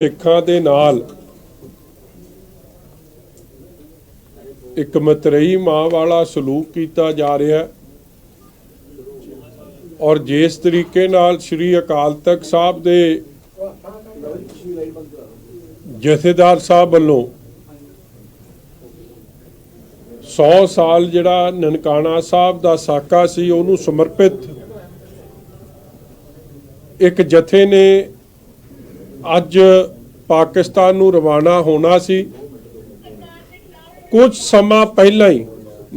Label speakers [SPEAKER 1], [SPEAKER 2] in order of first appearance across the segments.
[SPEAKER 1] ਸਿੱਖਾਂ ਦੇ ਨਾਲ ਇੱਕ ਮਤਰੇਈ ਮਾਂ ਵਾਲਾ ਸਲੂਕ ਕੀਤਾ ਜਾ ਰਿਹਾ ਔਰ ਜਿਸ ਤਰੀਕੇ ਨਾਲ ਸ਼੍ਰੀ ਅਕਾਲ ਤਖਤ ਸਾਹਿਬ ਦੇ ਜਥੇਦਾਰ ਸਾਹਿਬ ਵੱਲੋਂ 100 ਸਾਲ ਜਿਹੜਾ ਨਨਕਾਣਾ ਸਾਹਿਬ ਦਾ ਸਾਕਾ ਸੀ ਉਹਨੂੰ ਸਮਰਪਿਤ ਇੱਕ ਜਥੇ ਨੇ ਅੱਜ ਪਾਕਿस्तान ਨੂੰ रवाना होना सी। कुछ समा पहला ही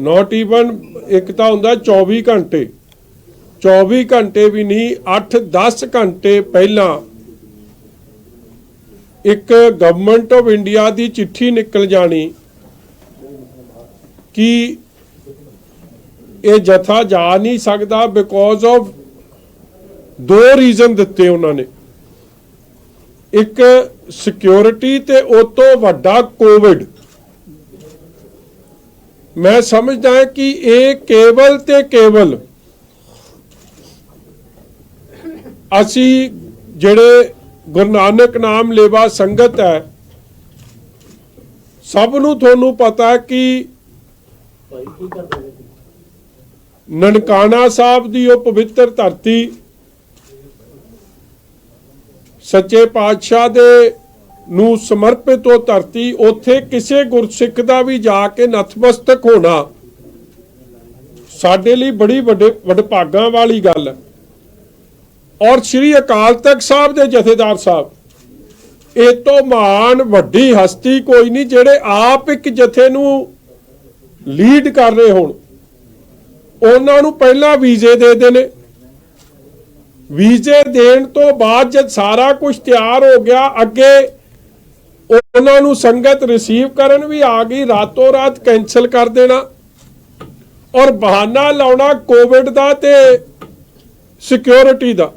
[SPEAKER 1] नॉट ईवन एक तो हुंदा 24 घंटे 24 घंटे भी नहीं 8-10 घंटे पहला एक गवर्नमेंट ऑफ इंडिया की चिट्ठी निकल जानी कि ये जथा जा नहीं सकता बिकॉज ऑफ 2 रीजन दिते उन्होंने। एक सिक्योरिटी ते उस तो वड्डा कोविड। मैं समझदा है कि ये केवल ते केवल असी जिहड़े गुरु नानक नाम लेवा संगत है सब नूं तुहानूं पता है कि ननकाना साहब दी ओह पवित्र धरती सच्चे पातशाह दे नूं समर्पित वो धरती उत्थे किसी गुरसिख दा भी जाके नतमस्तक होना साडे लई बड़ी वडभागां वाली गल है। और श्री अकाल तख्त साहब दे जथेदार साहब इह तों महान वड्डी हस्ती कोई नहीं जिहड़े आप एक जथे नूं लीड कर रहे होण उन्हां नूं पहला वीजे दे देने। वीजे देण तो बाद जब सारा कुछ तैयार हो गया अगे उन्होंने संगत रिसीव करन भी आ गई रातों रात कैंसल कर देना और बहाना लाउना कोविड दा ते सिक्योरिटी दा।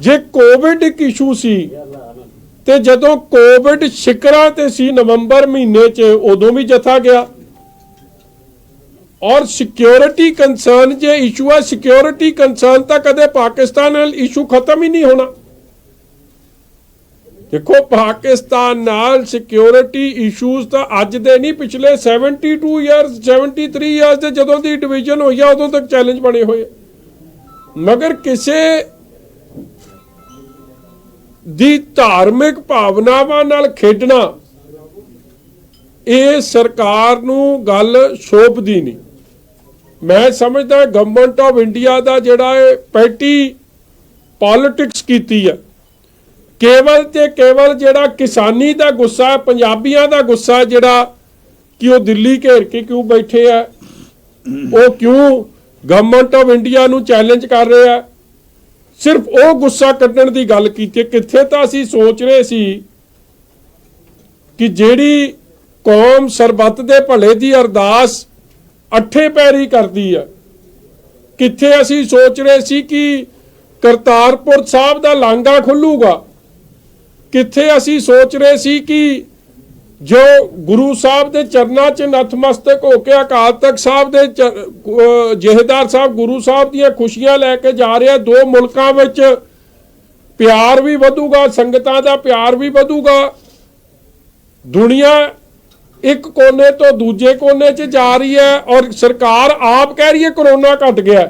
[SPEAKER 1] जे कोविड एक इशू सी ते जदों कोविड शिकरा ते सी नवंबर महीने च उदों भी जथा गया और सिक्योरिटी कंसर्न जे इशू है सिक्योरिटी कंसर्न तो कदे पाकिस्तान नाल इशू खत्म ही नहीं होना। देखो पाकिस्तान नाल सिक्योरिटी इशूज तो अज दे नहीं पिछले 72 ईयर्स 73 ईयर्स से जदों दी डिवीजन हुई है उदों तक चैलेंज बने हुए मगर किसी दी धार्मिक भावनावां नाल खेडना ये सरकार नूं गल शोभदी नहीं। मैं समझदा गवर्नमेंट ऑफ इंडिया का जिहड़ा पैटी पॉलिटिक्स कीती है केवल ते केवल जिहड़ा किसानी का गुस्सा है पंजाबियों का गुस्सा जिहड़ा कि वो दिल्ली घेर के क्यों बैठे है वो क्यों गवर्नमेंट ऑफ इंडिया नूं चैलेंज कर रहे हैं सिर्फ वो गुस्सा कड्ढण की गल कीती। कित्थे तां असीं सोच रहे सी कि जिहड़ी कौम सरबत दे भले की अरदास अठे पैरी करती है कित्थे असीं सोच रहे सी कि करतारपुर साहब दा लांघा खुलूगा कित्थे असीं सोच रहे सी कि जो गुरु साहब दे चरनां च नतमस्तक होके अकाल तख्त साहब दे जथेदार साहब गुरु साहब दीयां खुशियां लैके जा रहे हैं। 2 मुल्कां विच प्यार भी वधूगा संगतां दा प्यार भी वधूगा दुनिया एक कोने तो दूजे कोने च जा रही है और सरकार आप कह रही है कोरोना घट गया।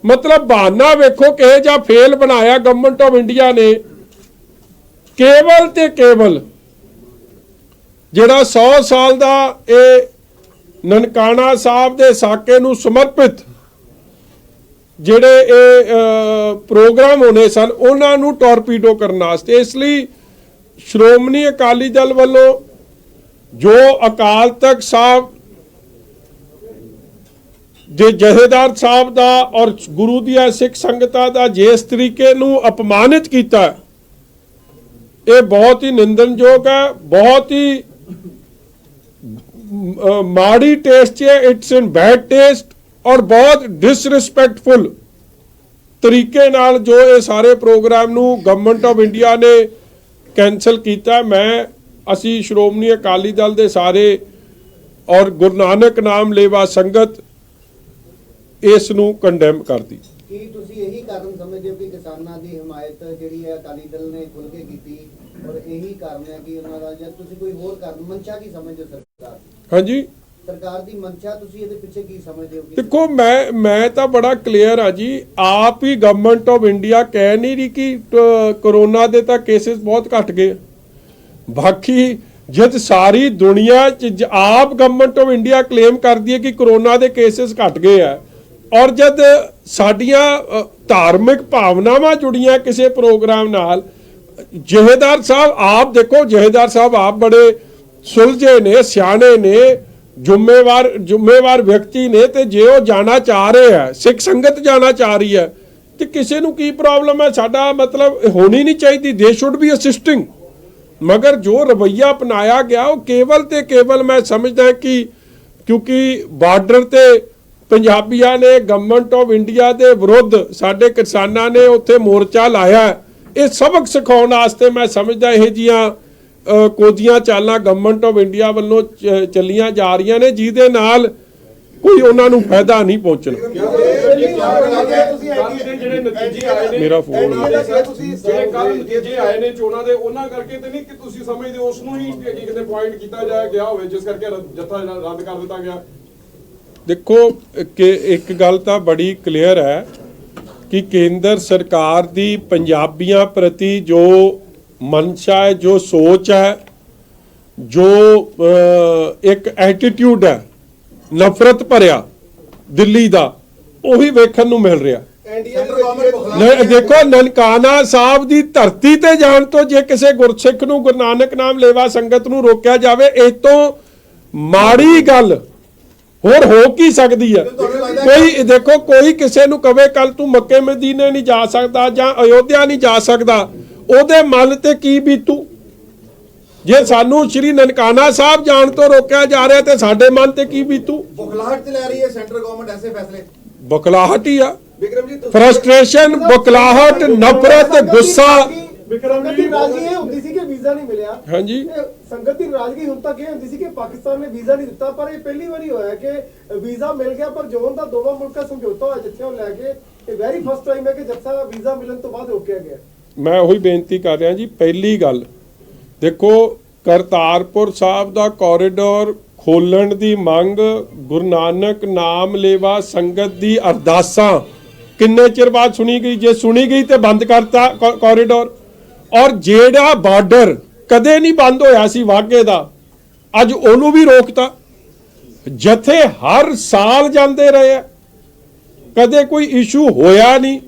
[SPEAKER 1] मतलब बहाना वेखो किहे जा फेल बनाया गवर्नमेंट ऑफ इंडिया ने केवल ते केवल जिहड़ा 100 साल दा ये ननकाना साहब दे साके नूं समर्पित जिहड़े ये प्रोग्राम होने सन उन्हां नूं टॉरपीडो करने वास्ते। इसलिए श्रोमणी अकाली दल वालों जो अकाल तख्त साहब जे जथेदार साहब दा और गुरु दिया सिख संगतां दा जिस तरीके नूं अपमानित किया ये बहुत ही निंदनयोग है बहुत ही माड़ी टेस्ट है इट्स इन बैड टेस्ट और बहुत डिसरिस्पैक्टफुल तरीके नाल जो ये सारे प्रोग्राम नूं गवर्नमेंट ऑफ इंडिया ने कैंसल किया। मैं असी श्रोमणी अकाली दल दे सारे और गुरु नानक नाम लेवा संगत इस नूं कंडेम करदी।
[SPEAKER 2] ਕੀ ਤੁਸੀਂ ਇਹੀ ਕਾਰਨ ਸਮਝਦੇ ਹੋ ਕਿ ਕਿਸਾਨਾਂ ਦੀ ਹਮਾਇਤ ਜਿਹੜੀ ਹੈ ਅਕਾਲੀ ਦਲ ਨੇ ਖੁੱਲ੍ਹ ਕੇ ਕੀਤੀ ਔਰ ਇਹੀ ਕਾਰਨ ਹੈ ਕਿ ਉਹਨਾਂ ਦਾ, ਜਾਂ ਤੁਸੀਂ ਕੋਈ ਹੋਰ ਕਾਰਨ ਮਨਸ਼ਾ ਕੀ ਸਮਝਦੇ ਹੋ ਸਰਕਾਰ?
[SPEAKER 1] ਹਾਂਜੀ,
[SPEAKER 2] ਸਰਕਾਰ ਦੀ ਮਨਸ਼ਾ ਤੁਸੀਂ ਇਹਦੇ ਪਿੱਛੇ ਕੀ ਸਮਝਦੇ ਹੋ?
[SPEAKER 1] ਦੇਖੋ ਮੈਂ ਤਾਂ ਬੜਾ ਕਲੀਅਰ ਆ ਜੀ। ਆਪ ਹੀ ਗਵਰਨਮੈਂਟ ਆਫ ਇੰਡੀਆ ਕਹਿ ਨਹੀਂ ਰਹੀ ਕਿ ਕਰੋਨਾ ਦੇ ਤਾਂ ਕੇਸਿਸ ਬਹੁਤ ਘਟ ਗਏ। ਬਾਕੀ ਜਦ ਸਾਰੀ ਦੁਨੀਆ 'ਚ ਆਪ ਗਵਰਨਮੈਂਟ ਆਫ ਇੰਡੀਆ ਕਲੇਮ ਕਰਦੀ ਹੈ ਕਿ ਕਰੋਨਾ ਦੇ ਕੇਸਿਸ ਘਟ ਗਏ ਆ, ਔਰ ਜਦ ਸਾਡੀਆਂ ਧਾਰਮਿਕ ਭਾਵਨਾਵਾਂ ਜੁੜੀਆਂ ਕਿਸੇ ਪ੍ਰੋਗਰਾਮ ਨਾਲ, ਜਹੇਦਾਰ ਸਾਹਿਬ ਆਪ ਦੇਖੋ, ਜਹੇਦਾਰ ਸਾਹਿਬ ਆਪ ਬੜੇ ਸੁਲਝੇ ਨੇ, ਸਿਆਣੇ ਨੇ, ਜ਼ਿੰਮੇਵਾਰ ਵਿਅਕਤੀ ਨੇ, ਤੇ ਜੇ ਉਹ ਜਾਣਾ ਚਾਹ ਰਹੇ ਆ, ਸਿੱਖ ਸੰਗਤ ਜਾਣਾ ਚਾਹ ਰਹੀ ਹੈ, ਤੇ ਕਿਸੇ ਨੂੰ ਕੀ ਪ੍ਰੋਬਲਮ ਹੈ? ਸਾਡਾ ਮਤਲਬ ਹੋਣੀ ਨਹੀਂ ਚਾਹੀਦੀ, ਦੇ ਸ਼ੁੱਡ ਬੀ ਅਸਿਸਟਿੰਗ। ਮਗਰ ਜੋ ਰਵੱਈਆ ਅਪਣਾਇਆ ਗਿਆ ਉਹ ਕੇਵਲ ਤੇ ਕੇਵਲ ਮੈਂ ਸਮਝਦਾ ਕਿ ਕਿਉਂਕਿ ਬਾਰਡਰ ਤੇ ਪੰਜਾਬੀਆਂ ਨੇ ਗਵਰਨਮੈਂਟ ਆਫ ਇੰਡੀਆ ਦੇ ਵਿਰੁੱਧ, ਸਾਡੇ ਕਿਸਾਨਾਂ ਨੇ ਉੱਥੇ ਮੋਰਚਾ ਲਾਇਆ, ਇਹ ਸਬਕ ਸਿਖਾਉਣ ਵਾਸਤੇ ਮੈਂ ਸਮਝਦਾ ਇਹ ਜੀਆਂ ਕੋਝੀਆਂ ਚਾਲਾਂ ਗਵਰਨਮੈਂਟ ਆਫ ਇੰਡੀਆ ਵੱਲੋਂ ਚੱਲੀਆਂ ਜਾ ਰਹੀਆਂ ਨੇ, ਜਿਹਦੇ ਨਾਲ ਕੋਈ ਉਹਨਾਂ ਨੂੰ ਫਾਇਦਾ ਨਹੀਂ ਪਹੁੰਚਣਾ।
[SPEAKER 3] ਜਿਹੜੇ ਨਤੀਜੇ ਆਏ ਨੇ,
[SPEAKER 1] ਮੇਰਾ ਫੋਨ
[SPEAKER 3] ਜਿਹੜੇ ਕੱਲ ਨਤੀਜੇ ਆਏ ਨੇ ਚੋਣਾਂ ਦੇ, ਉਹਨਾਂ ਕਰਕੇ ਤੇ ਨਹੀਂ ਕਿ ਤੁਸੀਂ ਸਮਝਦੇ ਉਸ ਨੂੰ ਹੀ ਕਿਤੇ ਪੁਆਇੰਟ ਕੀਤਾ ਜਾਇਆ ਗਿਆ ਹੋਵੇ ਜਿਸ ਕਰਕੇ ਜੱਥਾ ਰੱਦ ਕਰ ਦਿੱਤਾ ਗਿਆ?
[SPEAKER 1] ਦੇਖੋ ਕਿ ਇੱਕ ਗੱਲ ਤਾਂ ਬੜੀ ਕਲੀਅਰ ਹੈ ਕਿ ਕੇਂਦਰ ਸਰਕਾਰ ਦੀ ਪੰਜਾਬੀਆਂ ਪ੍ਰਤੀ ਜੋ ਮਨਸ਼ਾ ਹੈ, ਜੋ ਸੋਚ ਹੈ, ਜੋ ਇੱਕ ਐਟੀਟਿਊਡ ਹੈ ਨਫ਼ਰਤ ਭਰਿਆ ਦਿੱਲੀ ਦਾ, ਉਹੀ ਵੇਖਣ ਨੂੰ ਮਿਲ ਰਿਹਾ। ਦੇਖੋ ਨਨਕਾਣਾ ਸਾਹਿਬ ਦੀ ਧਰਤੀ ਤੇ ਜਾਣ ਤੋਂ ਜੇ ਕਿਸੇ ਗੁਰਸਿੱਖ ਨੂੰ, ਗੁਰੂ ਨਾਨਕ ਨਾਮ ਲੇਵਾ ਸੰਗਤ ਨੂੰ ਰੋਕਿਆ ਜਾਵੇ, ਇਹ ਤੋਂ ਮਾੜੀ ਗੱਲ ਹੋਰ ਹੋ ਕੀ ਸਕਦੀ ਹੈ? ਕੋਈ ਦੇਖੋ, ਕੋਈ ਕਿਸੇ ਨੂੰ ਕਵੇ ਕੱਲ ਤੂੰ ਮੱਕੇ ਮਦੀਨੇ ਨਹੀਂ ਜਾ ਸਕਦਾ ਜਾਂ ਅਯੋਧਿਆ ਨਹੀਂ ਜਾ ਸਕਦਾ, ਉਹਦੇ ਮਨ ਤੇ ਕੀ ਬੀਤੂ? ਜੇ ਸਾਨੂੰ ਸ਼੍ਰੀ ਨਨਕਾਣਾ ਸਾਹਿਬ ਜਾਣ ਤੋਂ ਰੋਕਿਆ ਜਾ ਰਿਹਾ ਤੇ ਸਾਡੇ ਮਨ ਤੇ ਕੀ ਬੀਤੂ?
[SPEAKER 4] ਬੁਖਲਾਹਟ ਤੇ ਲੈ ਰਹੀ ਹੈ ਸੈਂਟਰ ਗਵਰਨਮੈਂਟ ਐਸੇ ਫੈਸਲੇ।
[SPEAKER 1] ਬੁਖਲਾਹਟ ਹੀ ਆ,
[SPEAKER 4] ਵਿਕਰਮ ਜੀ,
[SPEAKER 1] ਫਰਸਟ੍ਰੇਸ਼ਨ, ਬੁਖਲਾਹਟ, ਨਫ਼ਰਤ, ਗੁੱਸਾ।
[SPEAKER 5] ਸੰਗਤ ਦੀ ਨਾਰਾਜ਼ਗੀ ਇਹ ਹੁੰਦੀ ਸੀ ਕਿ ਵੀਜ਼ਾ ਨਹੀਂ ਮਿਲਿਆ।
[SPEAKER 1] ਹਾਂਜੀ,
[SPEAKER 5] ਸੰਗਤ ਦੀ ਨਾਰਾਜ਼ਗੀ ਹੁਣ ਤੱਕ ਇਹ ਹੁੰਦੀ ਸੀ ਕਿ ਪਾਕਿਸਤਾਨ ਨੇ ਵੀਜ਼ਾ ਨਹੀਂ ਦਿੱਤਾ, ਪਰ ਇਹ ਪਹਿਲੀ ਵਾਰੀ ਹੋਇਆ ਕਿ ਵੀਜ਼ਾ ਮਿਲ ਗਿਆ, ਪਰ ਜ਼ੋਨ ਦਾ ਦੋਵਾਂ ਮੁਲਕਾਂ ਸਮਝੌਤਾ ਹੋਇਆ ਜਿੱਥੇ ਉਹ ਲੈ ਕੇ, ਇਹ ਵੈਰੀ ਫਸਟ ਟਾਈਮ ਹੈ ਕਿ ਜੱਥਾ ਵੀਜ਼ਾ ਮਿਲਣ ਤੋਂ ਬਾਅਦ ਰੋਕਿਆ ਗਿਆ।
[SPEAKER 1] ਮੈਂ ਉਹੀ ਬੇਨਤੀ ਕਰ ਰਿਹਾ ਜੀ। ਪਹਿਲੀ ਗੱਲ ਦੇਖੋ, ਕਰਤਾਰਪੁਰ ਸਾਹਿਬ ਦਾ ਕੋਰੀਡੋਰ ਖੋਲਣ ਦੀ ਮੰਗ, ਗੁਰੂ ਨਾਨਕ ਨਾਮ ਲੇਵਾ ਸੰਗਤ ਦੀ ਅਰਦਾਸਾਂ ਕਿੰਨੇ ਚਿਰ ਬਾਅਦ ਸੁਣੀ ਗਈ? ਜੇ ਸੁਣੀ ਗਈ ਤੇ ਬੰਦ ਕਰਤਾ ਕੋਰੀਡੋਰ। ਔਰ ਜਿਹੜਾ ਬਾਰਡਰ ਕਦੇ ਨਹੀਂ ਬੰਦ ਹੋਇਆ ਸੀ ਵਾਘੇ ਦਾ, ਅੱਜ ਉਹਨੂੰ ਵੀ ਰੋਕਤਾ। ਜਥੇ ਹਰ ਸਾਲ ਜਾਂਦੇ ਰਹੇ, ਕਦੇ ਕੋਈ ਇਸ਼ੂ ਹੋਇਆ ਨਹੀਂ।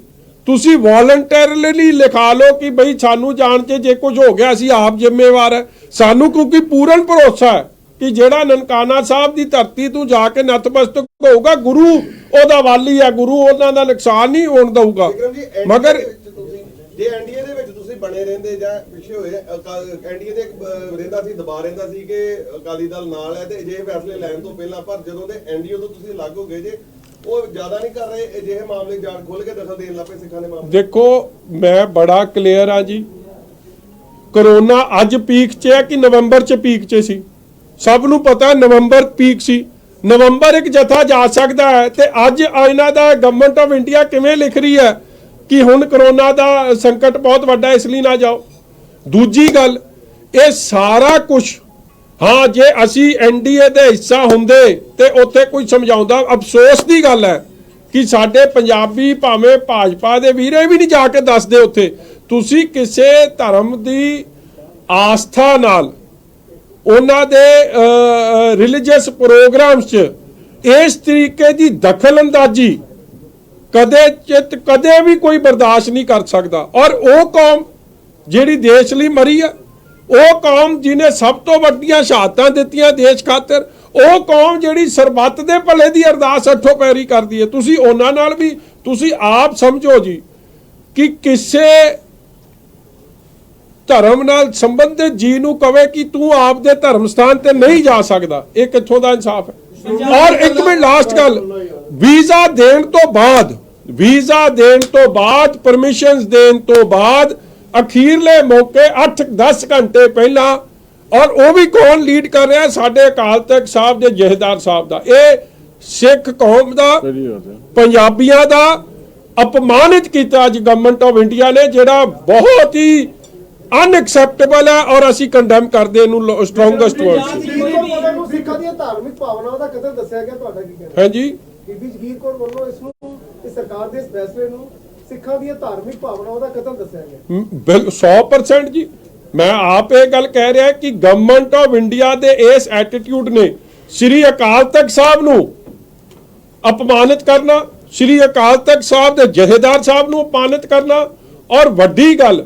[SPEAKER 1] ਤੁਸੀਂ ਵੋਲੰਟਰੀਲੀ ਲਿਖਾ ਲਓ ਕਿ ਬਈ ਸਾਨੂੰ ਜਾਣ 'ਚ ਜੇ ਕੁਝ ਹੋ ਗਿਆ ਅਸੀਂ ਆਪ ਜ਼ਿੰਮੇਵਾਰ ਹੈ। ਸਾਨੂੰ ਕਿਉਂਕਿ ਪੂਰਨ ਭਰੋਸਾ ਹੈ ਕਿ ਜਿਹੜਾ ਨਨਕਾਣਾ ਸਾਹਿਬ ਦੀ ਧਰਤੀ ਤੋਂ ਜਾ ਕੇ ਨਤਮਸਤਕ ਹੋਊਗਾ, ਗੁਰੂ ਉਹਦਾ ਵਾਲੀ ਹੈ, ਗੁਰੂ ਉਹਨਾਂ ਦਾ ਨੁਕਸਾਨ ਨਹੀਂ ਹੋਣ ਦਊਗਾ। ਮਗਰ
[SPEAKER 4] ਜੇ ਐਨਡੀਏ ਦੇ ਵਿੱਚ ਤੁਸੀਂ ਬਣੇ ਰਹਿੰਦੇ ਜਾਂ ਪਿੱਛੇ ਹੋਏ, ਐਨਡੀਏ ਦੇ ਰਹਿੰਦਾ ਸੀ, ਦਬਾ ਰਹਿੰਦਾ ਸੀ ਕਿ ਅਕਾਲੀ ਦਲ ਨਾਲ ਹੈ ਤੇ ਅਜਿਹੇ ਫੈਸਲੇ ਲੈਣ ਤੋਂ ਪਹਿਲਾਂ, ਪਰ ਜਦੋਂ ਦੇ ਐਨਡੀਏ ਤੋਂ ਤੁਸੀਂ ਅਲੱਗ ਹੋ ਗਏ ਜੇ, ਉਹ ਜ਼ਿਆਦਾ ਨਹੀਂ ਕਰ ਰਹੇ ਅਜਿਹੇ ਮਾਮਲੇ ਜਾਣ ਖੋਲ ਕੇ ਦਖਲ ਦੇਣ ਲੱਪੇ ਸਿੱਖਾਂ ਦੇ ਮਾਮਲੇ? ਦੇਖੋ
[SPEAKER 1] ਮੈਂ ਬੜਾ ਕਲੀਅਰ ਆ ਜੀ। ਕਰੋਨਾ ਅੱਜ ਪੀਕ 'ਚ ਹੈ ਕਿ ਨਵੰਬਰ 'ਚ ਪੀਕ 'ਚ ਸੀ? ਸਭ ਨੂੰ ਪਤਾ ਨਵੰਬਰ ਪੀਕ ਸੀ। ਨਵੰਬਰ ਇੱਕ ਜਥਾ ਜਾ ਸਕਦਾ ਹੈ, ਤੇ ਅੱਜ ਇਹਨਾਂ ਦਾ ਗਵਰਨਮੈਂਟ ਆਫ ਇੰਡੀਆ ਕਿਵੇਂ ਲਿਖ ਰਹੀ ਹੈ ਕਿ ਹੁਣ ਕਰੋਨਾ ਦਾ ਸੰਕਟ ਬਹੁਤ ਵੱਡਾ, ਇਸ ਲਈ ਨਾ ਜਾਓ। ਦੂਜੀ ਗੱਲ, ਇਹ ਸਾਰਾ ਕੁਝ, ਹਾਂ ਜੇ ਅਸੀਂ ਐਨਡੀਏ ਦੇ ਹਿੱਸਾ ਹੁੰਦੇ ਤੇ ਉੱਥੇ ਕੋਈ ਸਮਝਾਉਂਦਾ। ਅਫਸੋਸ ਦੀ ਗੱਲ ਹੈ ਕਿ ਸਾਡੇ ਪੰਜਾਬੀ ਭਾਵੇਂ ਭਾਜਪਾ ਦੇ ਵੀਰੇ ਵੀ ਨਹੀਂ ਜਾ ਕੇ ਦੱਸਦੇ ਉੱਥੇ। ਤੁਸੀਂ ਕਿਸੇ ਧਰਮ ਦੀ ਆਸਥਾ ਨਾਲ, ਉਹਨਾਂ ਦੇ ਰਿਲੀਜੀਅਸ ਪ੍ਰੋਗਰਾਮਸ 'ਚ ਇਸ ਤਰੀਕੇ ਦੀ ਦਖਲ ਅੰਦਾਜ਼ੀ ਕਦੇ ਵੀ ਕੋਈ ਬਰਦਾਸ਼ਤ ਨਹੀਂ ਕਰ ਸਕਦਾ। ਔਰ ਉਹ ਕੌਮ ਜਿਹੜੀ ਦੇਸ਼ ਲਈ ਮਰੀ ਹੈ, ਉਹ ਕੌਮ ਜਿਹਨੇ ਸਭ ਤੋਂ ਵੱਡੀਆਂ ਸ਼ਹਾਦਤਾਂ ਦਿੱਤੀਆਂ ਦੇਸ਼ ਖਾਤਰ, ਉਹ ਕੌਮ ਜਿਹੜੀ ਸਰਬੱਤ ਦੇ ਭਲੇ ਦੀ ਅਰਦਾਸ ਹੱਥੋਂ ਪੈਰੀ ਕਰਦੀ ਹੈ, ਤੁਸੀਂ ਉਹਨਾਂ ਨਾਲ ਵੀ ਤੁਸੀਂ ਆਪ ਸਮਝੋ ਜੀ ਕਿ ਕਿਸੇ ਧਰਮ ਨਾਲ ਸੰਬੰਧਿਤ ਜੀ ਨੂੰ ਕਵੇ ਕਿ ਤੂੰ ਆਪ ਦੇ ਧਰਮ ਸਥਾਨ ਤੇ ਨਹੀਂ ਜਾ ਸਕਦਾ, ਇਹ ਕਿੱਥੋਂ ਦਾ ਇਨਸਾਫ ਹੈ? ਔਰ ਇੱਕ ਮਿੰਟ ਲਾਸਟ ਗੱਲ, ਵੀਜ਼ਾ ਦੇਣ ਤੋਂ ਬਾਅਦ ਪਰਮਿਸ਼ਨਸ ਦੇਣ ਤੋਂ ਬਾਅਦ ਅਖੀਰਲੇ ਮੌਕੇ 8-10 ਘੰਟੇ ਪਹਿਲਾਂ, ਔਰ ਉਹ ਵੀ ਕੌਣ ਲੀਡ ਕਰ ਰਿਹਾ? ਸਾਡੇ ਅਕਾਲ ਤਖਤ ਸਾਹਿਬ ਦੇ ਜਥੇਦਾਰ ਸਾਹਿਬ ਦਾ। ਇਹ ਸਿੱਖ ਕੌਮ ਦਾ, ਪੰਜਾਬੀਆਂ ਦਾ ਅਪਮਾਨਿਤ ਕੀਤਾ ਅੱਜ ਗਵਰਨਮੈਂਟ ਆਫ ਇੰਡੀਆ ਨੇ, ਜਿਹੜਾ ਬਹੁਤ ਹੀ ਅਨਐਕਸੈਪਟੇਬਲ ਹੈ ਔਰ ਅਸੀਂ ਕੰਡੈਮ ਕਰਦੇ ਇਹਨੂੰ ਸਟਰੋਂਗੈਸਟ ਵਰਡ
[SPEAKER 5] ਜਗੀਰ ਕੌਰ ਵੱਲੋਂ ਇਹਨੂੰ ਸਿੱਖਾਂ ਦੀਆਂ ਧਾਰਮਿਕ ਭਾਵਨਾਵਾਂ ਦਾ ਕਤਲ ਦੱਸਿਆ ਗਿਆ, ਤੁਹਾਡਾ ਕੀ ਕਹਿਣਾ?
[SPEAKER 1] ਹਾਂਜੀ
[SPEAKER 5] ਬੀਬੀ ਜਗੀਰ ਕੌਰ ਵੱਲੋਂ ਇਸ ਨੂੰ, ਇਸ ਸਰਕਾਰ ਦੇ ਇਸ ਫੈਸਲੇ ਨੂੰ ਸਿੱਖਾਂ ਦੀਆਂ ਧਾਰਮਿਕ ਭਾਵਨਾਵਾਂ ਦਾ ਕਤਲ ਦੱਸਿਆ ਗਿਆ।
[SPEAKER 1] 100% ਜੀ, ਮੈਂ ਆਪ ਇਹ ਗੱਲ ਕਹਿ ਰਿਹਾ ਕਿ ਗਵਰਨਮੈਂਟ ਆਫ ਇੰਡੀਆ ਦੇ ਇਸ ਐਟੀਟਿਊਡ ਨੇ ਸ੍ਰੀ ਅਕਾਲ ਤਖਤ ਸਾਹਿਬ ਨੂੰ ਅਪਮਾਨਿਤ ਕਰਨਾ, ਸ੍ਰੀ ਅਕਾਲ ਤਖਤ ਸਾਹਿਬ ਦੇ ਜਥੇਦਾਰ ਸਾਹਿਬ ਨੂੰ ਅਪਮਾਨਿਤ ਕਰਨਾ, ਔਰ ਵੱਡੀ ਗੱਲ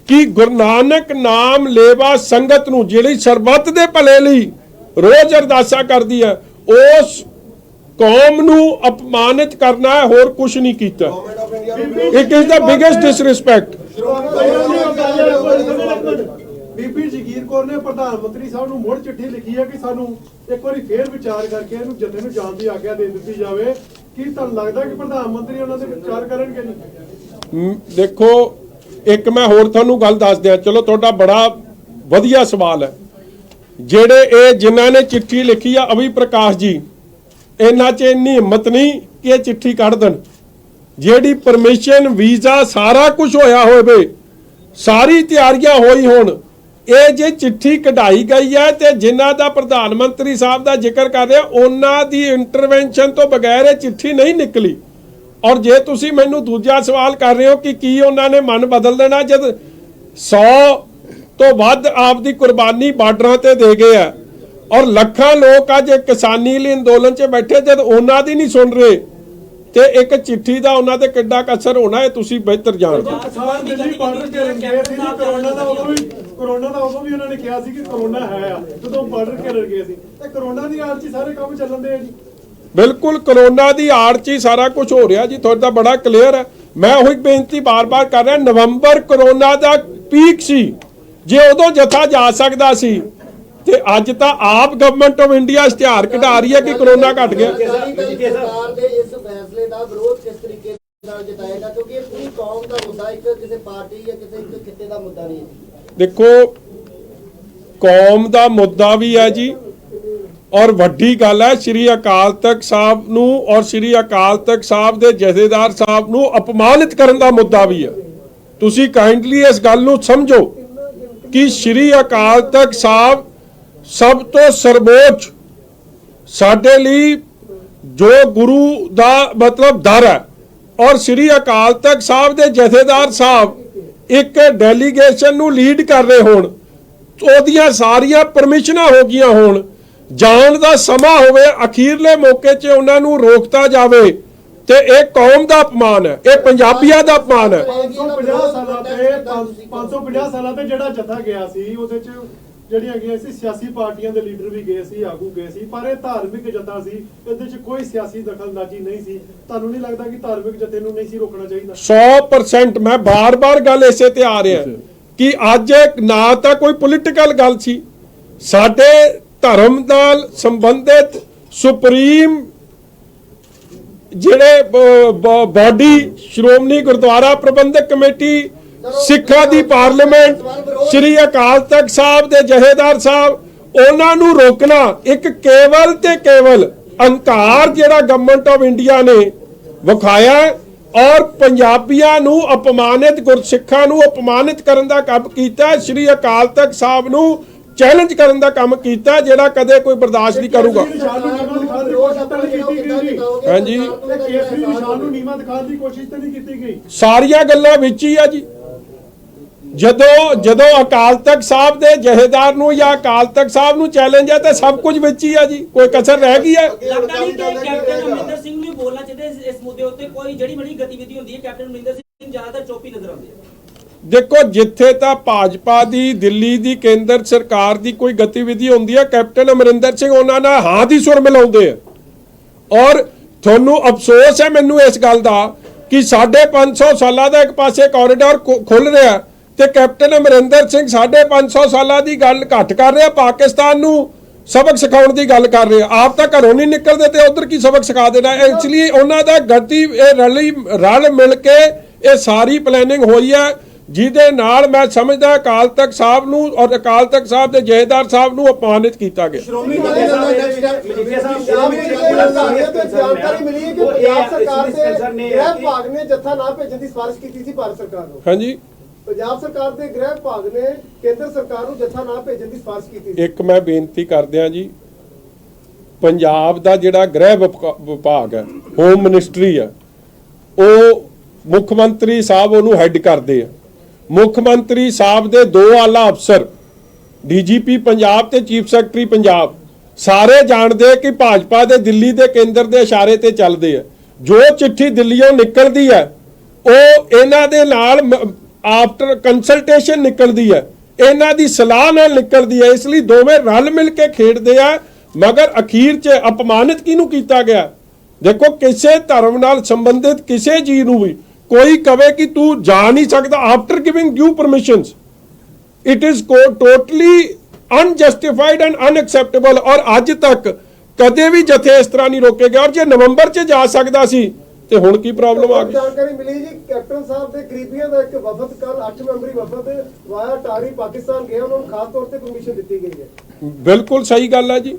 [SPEAKER 1] ਕਿ ਗੁਰੂ ਨਾਨਕ ਨਾਮ ਲੇਵਾ ਸੰਗਤ ਨੂੰ ਜਿਹੜੀ ਸਰਬੱਤ ਦੇ ਭਲੇ ਲਈ ਰੋਜ਼ ਅਰਦਾਸਾਂ ਕਰਦੀ ਹੈ, ਉਸ ਕੌਮ ਨੂੰ ਅਪਮਾਨਿਤ ਕਰਨਾ ਹੈ, ਹੋਰ ਕੁਝ ਨਹੀਂ ਕੀਤਾ।
[SPEAKER 4] Government of India
[SPEAKER 1] it is the biggest disrespect.
[SPEAKER 6] Bibi Jagir Kaur ਨੇ ਪ੍ਰਧਾਨ ਮੰਤਰੀ ਸਾਹਿਬ ਨੂੰ ਮੁੜ ਚਿੱਠੀ ਲਿਖੀ ਹੈ ਕਿ ਸਾਨੂੰ ਇੱਕ ਵਾਰੀ ਫੇਰ ਵਿਚਾਰ ਕਰਕੇ ਇਹਨੂੰ ਜਥੇ ਨੂੰ ਜਾਣ ਦੀ ਆਗਿਆ ਦੇ ਦਿੱਤੀ ਜਾਵੇ। ਕੀ ਤੁਹਾਨੂੰ ਲੱਗਦਾ ਕਿ ਪ੍ਰਧਾਨ ਮੰਤਰੀ ਉਹਨਾਂ ਦੇ ਵਿਚਾਰ ਕਰਨਗੇ? ਨਹੀਂ,
[SPEAKER 1] ਦੇਖੋ ਇੱਕ ਮੈਂ ਹੋਰ ਤੁਹਾਨੂੰ ਗੱਲ ਦੱਸ ਦਿਆਂ, ਚਲੋ ਤੁਹਾਡਾ ਬੜਾ ਵਧੀਆ ਸਵਾਲ ਹੈ। ਜਿਹੜੇ ਇਹ ਜਿਨ੍ਹਾਂ ਨੇ ਚਿੱਠੀ ਲਿਖੀ ਆ ਅਭੀ ਪ੍ਰਕਾਸ਼ ਜੀ, ਇਹਨਾਂ 'ਚ ਇੰਨੀ ਹਿੰਮਤ ਨਹੀਂ ਕਿ ਇਹ ਚਿੱਠੀ ਕੱਢ ਦੇਣ। ਜਿਹੜੀ ਪਰਮਿਸ਼ਨ ਵੀਜ਼ਾ ਸਾਰਾ ਕੁਝ ਹੋਇਆ ਹੋਵੇ, ਸਾਰੀ ਤਿਆਰੀਆਂ ਹੋਈ ਹੋਣ, ਇਹ ਜੇ ਚਿੱਠੀ ਕਢਾਈ ਗਈ ਹੈ ਤੇ ਜਿਨ੍ਹਾਂ ਦਾ ਪ੍ਰਧਾਨ ਮੰਤਰੀ ਸਾਹਿਬ ਦਾ ਜ਼ਿਕਰ ਕਰ ਰਿਹਾ ਉਹਨਾਂ ਦੀ ਇੰਟਰਵੈਂਸ਼ਨ ਤੋਂ ਬਗੈਰ ਇਹ ਚਿੱਠੀ ਨਹੀਂ ਨਿਕਲੀ। ਔਰ ਜੇ ਤੁਸੀਂ ਮੈਨੂੰ ਦੂਜਾ ਸਵਾਲ ਕਰ ਰਹੇ ਹੋ ਕਿ ਕੀ ਉਹਨਾਂ ਨੇ ਮਨ ਬਦਲ ਦੇਣਾ, ਜਦ 100 ਤੋਂ ਵੱਧ ਆਪਦੀ ਕੁਰਬਾਨੀ ਬਾਰਡਰਾਂ ਤੇ ਦੇ ਗਏ ਆ ਔਰ ਲੱਖਾਂ ਲੋਕ ਅੱਜ ਕਿਸਾਨੀ ਲਈ ਅੰਦੋਲਨ 'ਚ ਬੈਠੇ, ਜਦ ਉਹਨਾਂ ਦੀ ਨਹੀਂ ਸੁਣ ਰਹੇ ਤੇ ਇੱਕ ਚਿੱਠੀ ਦਾ ਉਹਨਾਂ ਤੇ ਕਿੱਡਾ ਅਸਰ ਹੋਣਾ ਹੈ ਤੁਸੀਂ ਬਿਹਤਰ ਜਾਣਦੇ ਹੋ।
[SPEAKER 6] ਕਿਸਾਨ ਦਿੱਲੀ ਬਾਰਡਰ ਤੇ ਗਏ ਸੀ ਜੀ, ਕਰੋਨਾ ਦਾ ਉਦੋਂ ਵੀ ਉਹਨਾਂ ਨੇ ਕਿਹਾ ਸੀ ਕਿ ਕਰੋਨਾ ਹੈ ਆ, ਜਦੋਂ ਬਾਰਡਰ ਘੇਰਨ ਗਏ ਸੀ ਤੇ ਕਰੋਨਾ ਦੀ ਆੜ 'ਚ ਸਾਰੇ ਕੰਮ ਚੱਲਣ ਦੇ ਆ ਜੀ।
[SPEAKER 1] ਬਿਲਕੁਲ ਕਰੋਨਾ ਦੀ ਆੜ 'ਚ ਹੀ ਸਾਰਾ ਕੁਝ ਹੋ ਰਿਹਾ ਜੀ, ਤੁਹਾਡਾ ਬੜਾ ਕਲੀਅਰ ਹੈ। ਮੈਂ ਉਹੀ ਬੇਨਤੀ ਬਾਰ-ਬਾਰ ਕਰ ਰਿਹਾ, ਨਵੰਬਰ ਕਰੋਨਾ ਦਾ ਪੀਕ ਸੀ, ਜੇ ਉਦੋਂ ਜਥਾ ਜਾ ਸਕਦਾ ਸੀ ਤੇ ਅੱਜ ਤਾਂ ਆਪ ਗਵਰਨਮੈਂਟ ਆਫ ਇੰਡੀਆ ਇਸ਼ਤਿਹਾਰ ਕਢਾ ਰਹੀ ਹੈ ਕਿ ਕਰੋਨਾ ਘਟ ਗਿਆ।
[SPEAKER 2] ਸਰਕਾਰ ਦੇ ਇਸ ਫੈਸਲੇ ਦਾ ਵਿਰੋਧ ਕਿਸ ਤਰੀਕੇ ਨਾਲ ਜਤਾਏਗਾ, ਕਿਉਂਕਿ ਇਹ ਪੂਰੀ ਕੌਮ ਦਾ ਮੁੱਦਾ, ਇੱਕ ਕਿਸੇ ਪਾਰਟੀ ਜਾਂ ਕਿਸੇ ਇੱਕ ਖਿੱਤੇ ਦਾ ਮੁੱਦਾ ਨਹੀਂ ਹੈ।
[SPEAKER 1] ਦੇਖੋ ਕੌਮ ਦਾ ਮੁੱਦਾ ਵੀ ਹੈ ਜੀ, ਔਰ ਵੱਡੀ ਗੱਲ ਹੈ ਸ੍ਰੀ ਅਕਾਲ ਤਖਤ ਸਾਹਿਬ ਨੂੰ ਔਰ ਸ੍ਰੀ ਅਕਾਲ ਤਖਤ ਸਾਹਿਬ ਦੇ ਜਥੇਦਾਰ ਸਾਹਿਬ ਨੂੰ ਅਪਮਾਨਿਤ ਕਰਨ ਦਾ ਮੁੱਦਾ ਵੀ ਹੈ। ਤੁਸੀਂ ਕਾਈਂਡਲੀ ਇਸ ਗੱਲ ਨੂੰ ਸਮਝੋ ਕਿ ਸ੍ਰੀ ਅਕਾਲ ਤਖਤ ਸਾਹਿਬ ਸਭ ਤੋਂ ਸਰਵੋੱਚ ਸਾਡੇ ਲਈ ਜੋ ਗੁਰੂ ਦਾ ਮਤਲਬ ਦਰ ਹੈ, ਔਰ ਸ੍ਰੀ ਅਕਾਲ ਤਖਤ ਸਾਹਿਬ ਦੇ ਜਥੇਦਾਰ ਸਾਹਿਬ ਇੱਕ ਡੈਲੀਗੇਸ਼ਨ ਨੂੰ ਲੀਡ ਕਰ ਰਹੇ ਹੋਣ, ਉਹਦੀਆਂ ਸਾਰੀਆਂ ਪਰਮਿਸ਼ਨਾਂ ਹੋ ਗਈਆਂ ਹੋਣ, ਜਾਣ ਦਾ ਸਮਾਂ ਹੋਵੇ, ਅਖੀਰਲੇ ਮੌਕੇ 'ਚ ਉਹਨਾਂ ਨੂੰ ਰੋਕਤਾ ਜਾਵੇ ਤੇ ਇਹ ਕੌਮ ਦਾ ਅਪਮਾਨ ਹੈ, ਇਹ ਪੰਜਾਬੀਆਂ ਦਾ ਅਪਮਾਨ ਹੈ।
[SPEAKER 6] 550 ਸਾਲਾਂ ਤੇ ਜਿਹੜਾ ਜਥਾ ਗਿਆ ਸੀ ਉਹਦੇ 'ਚ ਜਿਹੜੀਆਂ ਗਈਆਂ ਸੀ ਸਿਆਸੀ ਪਾਰਟੀਆਂ ਦੇ ਲੀਡਰ ਵੀ ਗਏ ਸੀ, ਆਗੂ ਗਏ ਸੀ, ਪਰ ਇਹ ਧਾਰਮਿਕ ਜਥਾ ਸੀ, ਇਹਦੇ 'ਚ ਕੋਈ ਸਿਆਸੀ ਦਖਲਅੰਦਾਜ਼ੀ ਨਹੀਂ ਸੀ। ਤੁਹਾਨੂੰ ਨਹੀਂ ਲੱਗਦਾ ਕਿ ਧਾਰਮਿਕ ਜਥੇ ਨੂੰ ਨਹੀਂ ਸੀ ਰੋਕਣਾ ਚਾਹੀਦਾ?
[SPEAKER 1] 100% ਮੈਂ ਬਾਰ-ਬਾਰ ਗੱਲ ਇਸੇ ਤੇ ਆ ਰਿਹਾ ਕਿ ਅੱਜ ਨਾ ਤਾਂ ਕੋਈ ਪੋਲੀਟੀਕਲ ਗੱਲ ਸੀ, ਸਾਡੇ ਧਰਮ ਨਾਲ ਸੰਬੰਧਿਤ ਸੁਪਰੀਮ ਜਿਹੜੇ ਬਾਡੀ ਸ਼੍ਰੋਮਣੀ ਗੁਰਦੁਆਰਾ ਪ੍ਰਬੰਧਕ ਕਮੇਟੀ, ਸਿੱਖਾਂ ਦੀ ਪਾਰਲੀਮੈਂਟ, ਸ੍ਰੀ ਅਕਾਲ ਤਖਤ ਸਾਹਿਬ ਦੇ ਜਥੇਦਾਰ ਸਾਹਿਬ, ਉਹਨਾਂ ਨੂੰ ਰੋਕਣਾ ਇੱਕ ਕੇਵਲ ਤੇ ਕੇਵਲ ਅਹੰਕਾਰ ਜਿਹੜਾ ਗਵਰਨਮੈਂਟ ਆਫ ਇੰਡੀਆ ਨੇ ਵਿਖਾਇਆ ਔਰ ਪੰਜਾਬੀਆਂ ਨੂੰ ਅਪਮਾਨਿਤ, ਗੁਰਸਿੱਖਾਂ ਨੂੰ ਅਪਮਾਨਿਤ ਕਰਨ ਦਾ ਕੰਮ ਕੀਤਾ, ਸ੍ਰੀ ਅਕਾਲ ਤਖਤ ਸਾਹਿਬ ਨੂੰ ਚੈਲੰਜ ਕਰਨ ਦਾ ਕੰਮ ਕੀਤਾ, ਜਿਹੜਾ ਕਦੇ ਕੋਈ ਬਰਦਾਸ਼ਤ ਨਹੀਂ ਕਰੂਗਾ। ਹਾਂਜੀ,
[SPEAKER 6] ਨੂੰ ਨੀਵਾਂ ਦਿਖਾਉਣ ਦੀ ਕੋਸ਼ਿਸ਼ ਤਾਂ ਨਹੀਂ ਕੀਤੀ ਗਈ?
[SPEAKER 1] ਸਾਰੀਆਂ ਗੱਲਾਂ ਵਿੱਚ ਹੀ ਆ ਜੀ। ਜਦੋਂ ਅਕਾਲ ਤਖਤ ਸਾਹਿਬ ਦੇ ਜਥੇਦਾਰ ਨੂੰ ਜਾਂ ਅਕਾਲ ਤਖਤ ਸਾਹਿਬ ਨੂੰ ਚੈਲੰਜ ਹੈ ਤਾਂ ਸਭ ਕੁਝ ਵਿੱਚ ਹੀ ਆ ਜੀ, ਕੋਈ ਕਸਰ ਰਹਿ ਗਈ ਹੈ?
[SPEAKER 7] ਲੱਗਦਾ ਨਹੀਂ ਕਿ ਕੈਪਟਨ ਅਮਰਿੰਦਰ ਸਿੰਘ ਨੂੰ ਬੋਲਣਾ ਚਾਹੀਦਾ ਇਸ ਮੁੱਦੇ ਉੱਤੇ। ਕੋਈ ਜਿਹੜੀ ਬੜੀ ਗਤੀਵਿਧੀ ਹੁੰਦੀ ਹੈ ਕੈਪਟਨ ਅਮਰਿੰਦਰ ਸਿੰਘ ਜ਼ਿਆਦਾਤਰ ਚੁੱਪ ਹੀ ਨਜ਼ਰ ਆਉਂਦੇ ਆ।
[SPEAKER 1] ਦੇਖੋ ਜਿੱਥੇ ਤਾਂ ਭਾਜਪਾ ਦੀ ਦਿੱਲੀ ਦੀ ਕੇਂਦਰ ਸਰਕਾਰ ਦੀ ਕੋਈ ਗਤੀਵਿਧੀ ਹੁੰਦੀ ਹੈ, ਕੈਪਟਨ ਅਮਰਿੰਦਰ ਸਿੰਘ ਉਹਨਾਂ ਨਾਲ ਹਾਂ ਦੀ ਸੁਰ ਮਿਲਾਉਂਦੇ ਆ। ਔਰ ਤੁਹਾਨੂੰ ਅਫਸੋਸ ਹੈ ਮੈਨੂੰ ਇਸ ਗੱਲ ਦਾ ਕਿ 550 ਸਾਲਾਂ ਦਾ ਇੱਕ ਪਾਸੇ ਕੋਰੀਡੋਰ ਖੁੱਲ ਰਿਹਾ ਤੇ ਕੈਪਟਨ ਅਮਰਿੰਦਰ ਸਿੰਘ 550 ਸਾਲਾਂ ਦੀ ਗੱਲ ਘੱਟ ਕਰ ਰਿਹਾ, ਪਾਕਿਸਤਾਨ ਨੂੰ ਸਬਕ ਸਿਖਾਉਣ ਦੀ ਗੱਲ ਕਰ ਰਿਹਾ। ਆਪ ਤਾਂ ਘਰੋਂ ਨਹੀਂ ਨਿਕਲਦੇ ਤੇ ਉਧਰ ਕੀ ਸਬਕ ਸਿਖਾ ਦੇਣਾ। ਐਕਚੁਅਲੀ ਉਹਨਾਂ ਦਾ ਗਤੀ ਇਹ ਰਲ ਮਿਲ ਕੇ ਇਹ ਸਾਰੀ ਪਲੈਨਿੰਗ ਹੋਈ ਹੈ, ਜਿਹਦੇ ਨਾਲ ਮੈਂ ਸਮਝਦਾ ਅਕਾਲ ਤਖਤ ਸਾਹਿਬ ਨੂੰ ਔਰ ਅਕਾਲ ਤਖਤ ਸਾਹਿਬ ਦੇ ਜਥੇਦਾਰ ਸਾਹਿਬ ਨੂੰ ਅਪਮਾਨਿਤ ਕੀਤਾ ਗਿਆ।
[SPEAKER 5] ਜਾਣਕਾਰੀ ਮਿਲੀ ਹੈ ਕਿ ਪੰਜਾਬ ਸਰਕਾਰ ਦੇ ਗ੍ਰਹਿ ਵਿਭਾਗ ਨੇ ਜੱਥਾ ਨਾ ਭੇਜਣ ਦੀ ਸਿਫਾਰਿਸ਼ ਕੀਤੀ ਸੀ ਭਾਰਤ ਸਰਕਾਰ ਨੂੰ।
[SPEAKER 1] ਹਾਂਜੀ,
[SPEAKER 5] ਪੰਜਾਬ ਸਰਕਾਰ ਦੇ ਗ੍ਰਹਿ ਵਿਭਾਗ ਨੇ ਕੇਂਦਰ ਸਰਕਾਰ ਨੂੰ ਜੱਥਾ ਨਾ ਭੇਜਣ ਦੀ ਸਿਫਾਰਿਸ਼ ਕੀਤੀ ਸੀ।
[SPEAKER 1] ਇੱਕ ਮੈਂ ਬੇਨਤੀ ਕਰਦਿਆਂ ਜੀ, ਪੰਜਾਬ ਦਾ ਜਿਹੜਾ ਗ੍ਰਹਿ ਵਿਭਾਗ ਹੈ, ਹੋਮ ਮਿਨਿਸਟਰੀ ਹੈ, ਉਹ ਮੁੱਖ ਮੰਤਰੀ ਸਾਹਿਬ ਉਹਨੂੰ ਹੈੱਡ ਕਰਦੇ ਆ। ਮੁੱਖ ਮੰਤਰੀ ਸਾਹਿਬ ਦੇ 2 ਆਲਾ ਅਫਸਰ ਡੀਜੀਪੀ ਪੰਜਾਬ ਤੇ ਚੀਫ ਸੈਕਟਰੀ ਪੰਜਾਬ ਸਾਰੇ ਜਾਣਦੇ ਕਿ ਭਾਜਪਾ ਦੇ ਦਿੱਲੀ ਦੇ ਕੇਂਦਰ ਦੇ ਇਸ਼ਾਰੇ ਤੇ ਚੱਲਦੇ ਆ। ਜੋ ਚਿੱਠੀ ਦਿੱਲੀੋਂ ਨਿਕਲਦੀ ਹੈ ਉਹ ਇਹਨਾਂ ਦੇ ਨਾਲ ਆਫਟਰ ਕੰਸਲਟੇਸ਼ਨ ਨਿਕਲਦੀ ਹੈ, ਇਹਨਾਂ ਦੀ ਸਲਾਹ ਨਾਲ ਨਿਕਲਦੀ ਹੈ। ਇਸ ਲਈ ਦੋਵੇਂ ਰਲ ਮਿਲ ਕੇ ਖੇਡਦੇ ਆ, ਮਗਰ ਅਖੀਰ 'ਚ ਅਪਮਾਨਿਤ ਕਿਹਨੂੰ ਕੀਤਾ ਗਿਆ? ਦੇਖੋ, ਕਿਸੇ ਧਰਮ ਨਾਲ ਸੰਬੰਧਿਤ ਕਿਸੇ ਚੀਜ਼ ਨੂੰ ਵੀ ਕੋਈ ਕਵੇ ਕਿ ਤੂੰ ਜਾ ਨਹੀਂ ਸਕਦਾ after giving due permissions, it is totally unjustified and unacceptable. ਔਰ ਅੱਜ ਤੱਕ ਕਦੇ ਵੀ ਜਥੇ ਇਸ ਤਰ੍ਹਾਂ ਨਹੀਂ ਰੋਕੇ ਗਏ। ਔਰ ਜੇ ਨਵੰਬਰ 'ਚ ਜਾ ਸਕਦਾ ਸੀ ਤੇ ਹੁਣ ਕੀ ਪ੍ਰੋਬਲਮ ਆ ਗਈ?
[SPEAKER 5] ਜਾਣਕਾਰੀ ਮਿਲੀ ਜੀ, ਕੈਪਟਨ ਸਾਹਿਬ ਦੇ ਕਰੀਬੀਆਂ ਦਾ ਇੱਕ ਵਫਦ ਕੱਲ 8 ਮੈਂਬਰੀ ਵਫਦ ਵਾਇਆ ਟਾਰੀ ਪਾਕਿਸਤਾਨ ਗਿਆ, ਉਹਨਾਂ ਨੂੰ ਖਾਸ ਤੌਰ ਤੇ ਪਰਮਿਸ਼ਨ ਦਿੱਤੀ ਗਈ ਹੈ।
[SPEAKER 1] ਬਿਲਕੁਲ ਸਹੀ ਗੱਲ ਹੈ ਜੀ।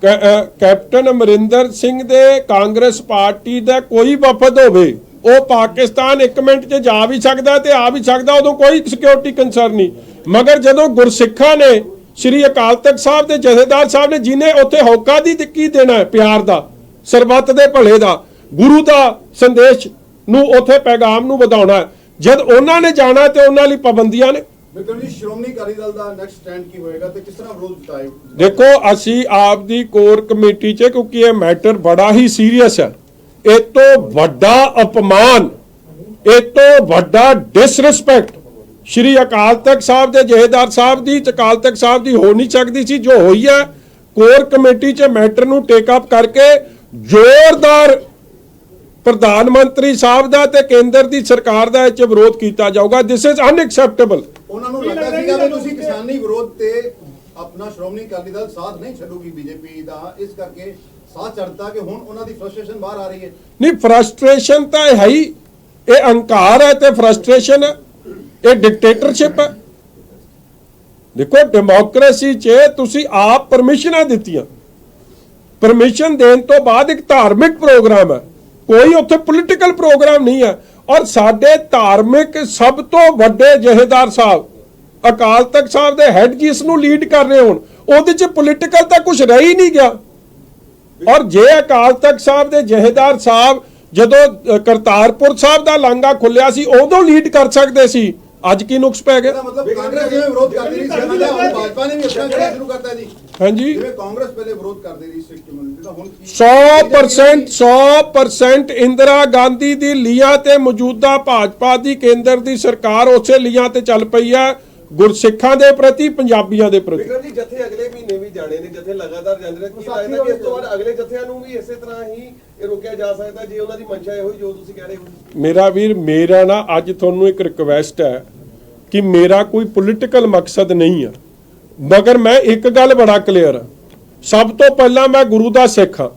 [SPEAKER 1] ਕੈਪਟਨ ਅਮਰਿੰਦਰ ਸਿੰਘ ਦੇ ਕਾਂਗਰਸ ਪਾਰਟੀ ਦਾ ਕੋਈ ਵਫਦ ਹੋਵੇ, ਉਹ ਪਾਕਿਸਤਾਨ 1 ਮਿੰਟ 'ਚ ਜਾ ਵੀ ਸਕਦਾ ਤੇ ਆ ਵੀ ਸਕਦਾ, ਉਦੋਂ ਕੋਈ ਸਿਕਿਉਰਿਟੀ ਕੰਸਰਨ ਨਹੀਂ। ਮਗਰ ਜਦੋਂ ਗੁਰਸਿੱਖਾਂ ਨੇ, ਸ਼੍ਰੀ ਅਕਾਲ ਤਖਤ ਸਾਹਿਬ ਦੇ ਜਥੇਦਾਰ ਸਾਹਿਬ ਨੇ, ਜਿਹਨੇ ਉੱਥੇ ਹੋਕਾ ਦੀ ਕੀ ਦੇਣਾ ਹੈ, ਪਿਆਰ ਦਾ, ਸਰਬੱਤ ਦੇ ਭਲੇ ਦਾ, ਗੁਰੂ ਦਾ ਸੰਦੇਸ਼ ਨੂੰ, ਉੱਥੇ ਪੈਗਾਮ ਨੂੰ ਵਧਾਉਣਾ, ਜਦ ਉਹਨਾਂ ਨੇ ਜਾਣਾ ਤੇ ਉਹਨਾਂ ਲਈ ਪਾਬੰਦੀਆਂ ਨੇ।
[SPEAKER 8] ਬਿਕਰਮ ਜੀ, ਸ਼੍ਰੋਮਣੀ ਅਕਾਲੀ ਦਲ ਦਾ ਨੈਕਸਟ ਸਟੈਂਡ ਕੀ ਹੋਏਗਾ ਤੇ ਕਿਸ ਤਰ੍ਹਾਂ ਵਿਰੋਧ ਜਤਾਏ?
[SPEAKER 1] ਦੇਖੋ, ਅਸੀਂ ਆਪ ਦੀ ਕੋਰ ਕਮੇਟੀ 'ਚ, ਕਿਉਂਕਿ ਇਹ ਮੈਟਰ ਬੜਾ ਹੀ ਸੀਰੀਅਸ ਹੈ, ਇਹ ਤੋਂ ਵੱਡਾ ਅਪਮਾਨ, ਇਹ ਤੋਂ ਵੱਡਾ ਡਿਸਰਿਸਪੈਕਟ ਸ਼੍ਰੀ ਅਕਾਲ ਤਖਤ ਸਾਹਿਬ ਦੇ ਜਥੇਦਾਰ ਸਾਹਿਬ ਦੀ, ਅਕਾਲ ਤਖਤ ਸਾਹਿਬ ਦੀ ਹੋ ਨਹੀਂ ਸਕਦੀ ਸੀ। ਜੋ ਹੋਈ ਹੈ, ਕੋਰ ਕਮੇਟੀ 'ਚ ਮੈਟਰ ਨੂੰ ਟੇਕ ਅਪ ਕਰਕੇ ਜ਼ੋਰਦਾਰ ਪ੍ਰਧਾਨ ਮੰਤਰੀ ਸਾਹਿਬ ਦਾ ਤੇ ਕੇਂਦਰ ਦੀ ਸਰਕਾਰ ਦਾ ਇਹ 'ਚ ਵਿਰੋਧ ਕੀਤਾ ਜਾਊਗਾ। This is unacceptable.
[SPEAKER 8] ਉਹਨਾਂ ਨੂੰ ਲੱਗਦਾ ਸੀਗਾ ਕਿ ਤੁਸੀਂ ਕਿਸਾਨੀ ਵਿਰੋਧ ਤੇ ਆਪਣਾ ਸ਼੍ਰੋਮਣੀ ਅਕਾਲੀ ਦਲ ਸਾਥ ਨਹੀਂ ਛੱਡੂਗੀ ਬੀਜੇਪੀ ਦਾ, ਇਸ ਕਰਕੇ ਸਾਥ ਛੱਡਤਾ ਕਿ ਹੁਣ ਉਹਨਾਂ ਦੀ ਫਰਸਟ੍ਰੇਸ਼ਨ ਬਾਹਰ ਆ ਰਹੀ ਹੈ।
[SPEAKER 1] ਨਹੀਂ, ਫਰਸਟ੍ਰੇਸ਼ਨ ਤਾਂ ਹੈ ਹੀ, ਇਹ ਅਹੰਕਾਰ ਹੈ ਤੇ ਫਰਸਟ੍ਰੇਸ਼ਨ ਹੈ, ਇਹ ਡਿਕਟੇਟਰਸ਼ਿਪ ਹੈ। ਦੇਖੋ, ਡੈਮੋਕ੍ਰੇਸੀ 'ਚ ਤੁਸੀਂ ਆਪ ਪਰਮਿਸ਼ਨਾਂ ਦਿੱਤੀਆਂ, ਪਰਮਿਸ਼ਨ ਦੇਣ ਤੋਂ ਬਾਅਦ ਇੱਕ ਧਾਰਮਿਕ ਪ੍ਰੋਗਰਾਮ ਹੈ, ਕੋਈ ਉੱਥੇ ਪੋਲੀਟੀਕਲ ਪ੍ਰੋਗਰਾਮ ਨਹੀਂ ਹੈ। ਔਰ ਸਾਡੇ ਧਾਰਮਿਕ ਸਭ ਤੋਂ ਵੱਡੇ ਜਥੇਦਾਰ ਸਾਹਿਬ, ਅਕਾਲ ਤਖਤ ਸਾਹਿਬ ਦੇ ਹੈੱਡ ਜਿਸ ਨੂੰ ਲੀਡ ਕਰ ਰਹੇ ਹੋਣ, ਉਹਦੇ 'ਚ ਪੋਲੀਟੀਕਲ ਤਾਂ ਕੁਝ ਰਹਿ ਹੀ ਨਹੀਂ ਗਿਆ। ਔਰ ਜੇ ਅਕਾਲ ਤਖਤ ਸਾਹਿਬ ਦੇ ਜਥੇਦਾਰ ਸਾਹਿਬ ਜਦੋਂ ਕਰਤਾਰਪੁਰ ਸਾਹਿਬ ਦਾ ਲਾਂਘਾ ਖੁੱਲਿਆ ਸੀ, ਉਦੋਂ ਲੀਡ ਕਰ ਸਕਦੇ ਸੀ, ਅੱਜ ਕੀ ਨੁਕਸ ਪੈ ਗਿਆ?
[SPEAKER 8] ਮਤਲਬ ਕਾਂਗਰਸ ਜਿਵੇਂ ਵਿਰੋਧ ਕਰਦੀ ਰਹੀ ਸੀ, ਹੁਣ ਭਾਜਪਾ ਨੇ ਵੀ ਆਪਣਾ ਜਿਹੜਾ ਸ਼ੁਰੂ ਕਰਤਾ ਜੀ।
[SPEAKER 1] ਹਾਂਜੀ,
[SPEAKER 8] ਜਿਵੇਂ ਕਾਂਗਰਸ ਪਹਿਲੇ ਵਿਰੋਧ ਕਰਦੀ ਰਹੀ ਸਟ੍ਰਿਕਟ ਇਮਿਊਨਿਟੀ ਦਾ, ਹੁਣ
[SPEAKER 1] 100% ਇੰਦਰਾ ਗਾਂਧੀ ਦੀ ਲੀਹਾਂ ਤੇ ਮੌਜੂਦਾ ਭਾਜਪਾ ਦੀ ਕੇਂਦਰ ਦੀ ਸਰਕਾਰ ਉਸੇ ਲੀਹਾਂ ਤੇ ਚੱਲ ਪਈ ਹੈ, ਗੁਰਸਿੱਖਾਂ ਦੇ ਪ੍ਰਤੀ, ਪੰਜਾਬੀਆਂ ਦੇ ਪ੍ਰਤੀ।
[SPEAKER 4] ਬਿਕਰਮ ਜੀ, ਜਥੇ ਅਗਲੇ ਮਹੀਨੇ ਵੀ ਜਾਣੇ ਨੇ, ਜਥੇ ਲਗਾਤਾਰ ਜਾਂਦੇ ਨੇ, ਕੀ ਲੱਗਦਾ ਕਿ ਇਸ ਤੋਂ ਬਾਅਦ ਅਗਲੇ ਜਥਿਆਂ ਨੂੰ ਵੀ ਇਸੇ ਤਰ੍ਹਾਂ ਹੀ ਇਹ ਰੋਕਿਆ ਜਾ ਸਕਦਾ ਜੇ ਉਹਨਾਂ ਦੀ ਮਨਸ਼ਾ ਇਹੋ ਹੀ ਜੋ ਤੁਸੀਂ ਕਹਿ ਰਹੇ ਹੋ?
[SPEAKER 1] ਮੇਰਾ ਵੀਰ, ਮੇਰਾ ਨਾ ਅੱਜ ਤੁਹਾਨੂੰ ਇੱਕ ਰਿਕਵੈਸਟ ਹੈ ਕਿ ਮੇਰਾ ਕੋਈ ਪੋਲੀਟੀਕਲ ਮਕਸਦ ਨਹੀਂ ਹੈ, ਮਗਰ ਮੈਂ ਇੱਕ ਗੱਲ ਬੜਾ ਕਲੀਅਰ ਹਾਂ, ਸਭ ਤੋਂ ਪਹਿਲਾਂ ਮੈਂ ਗੁਰੂ ਦਾ ਸਿੱਖ ਹਾਂ,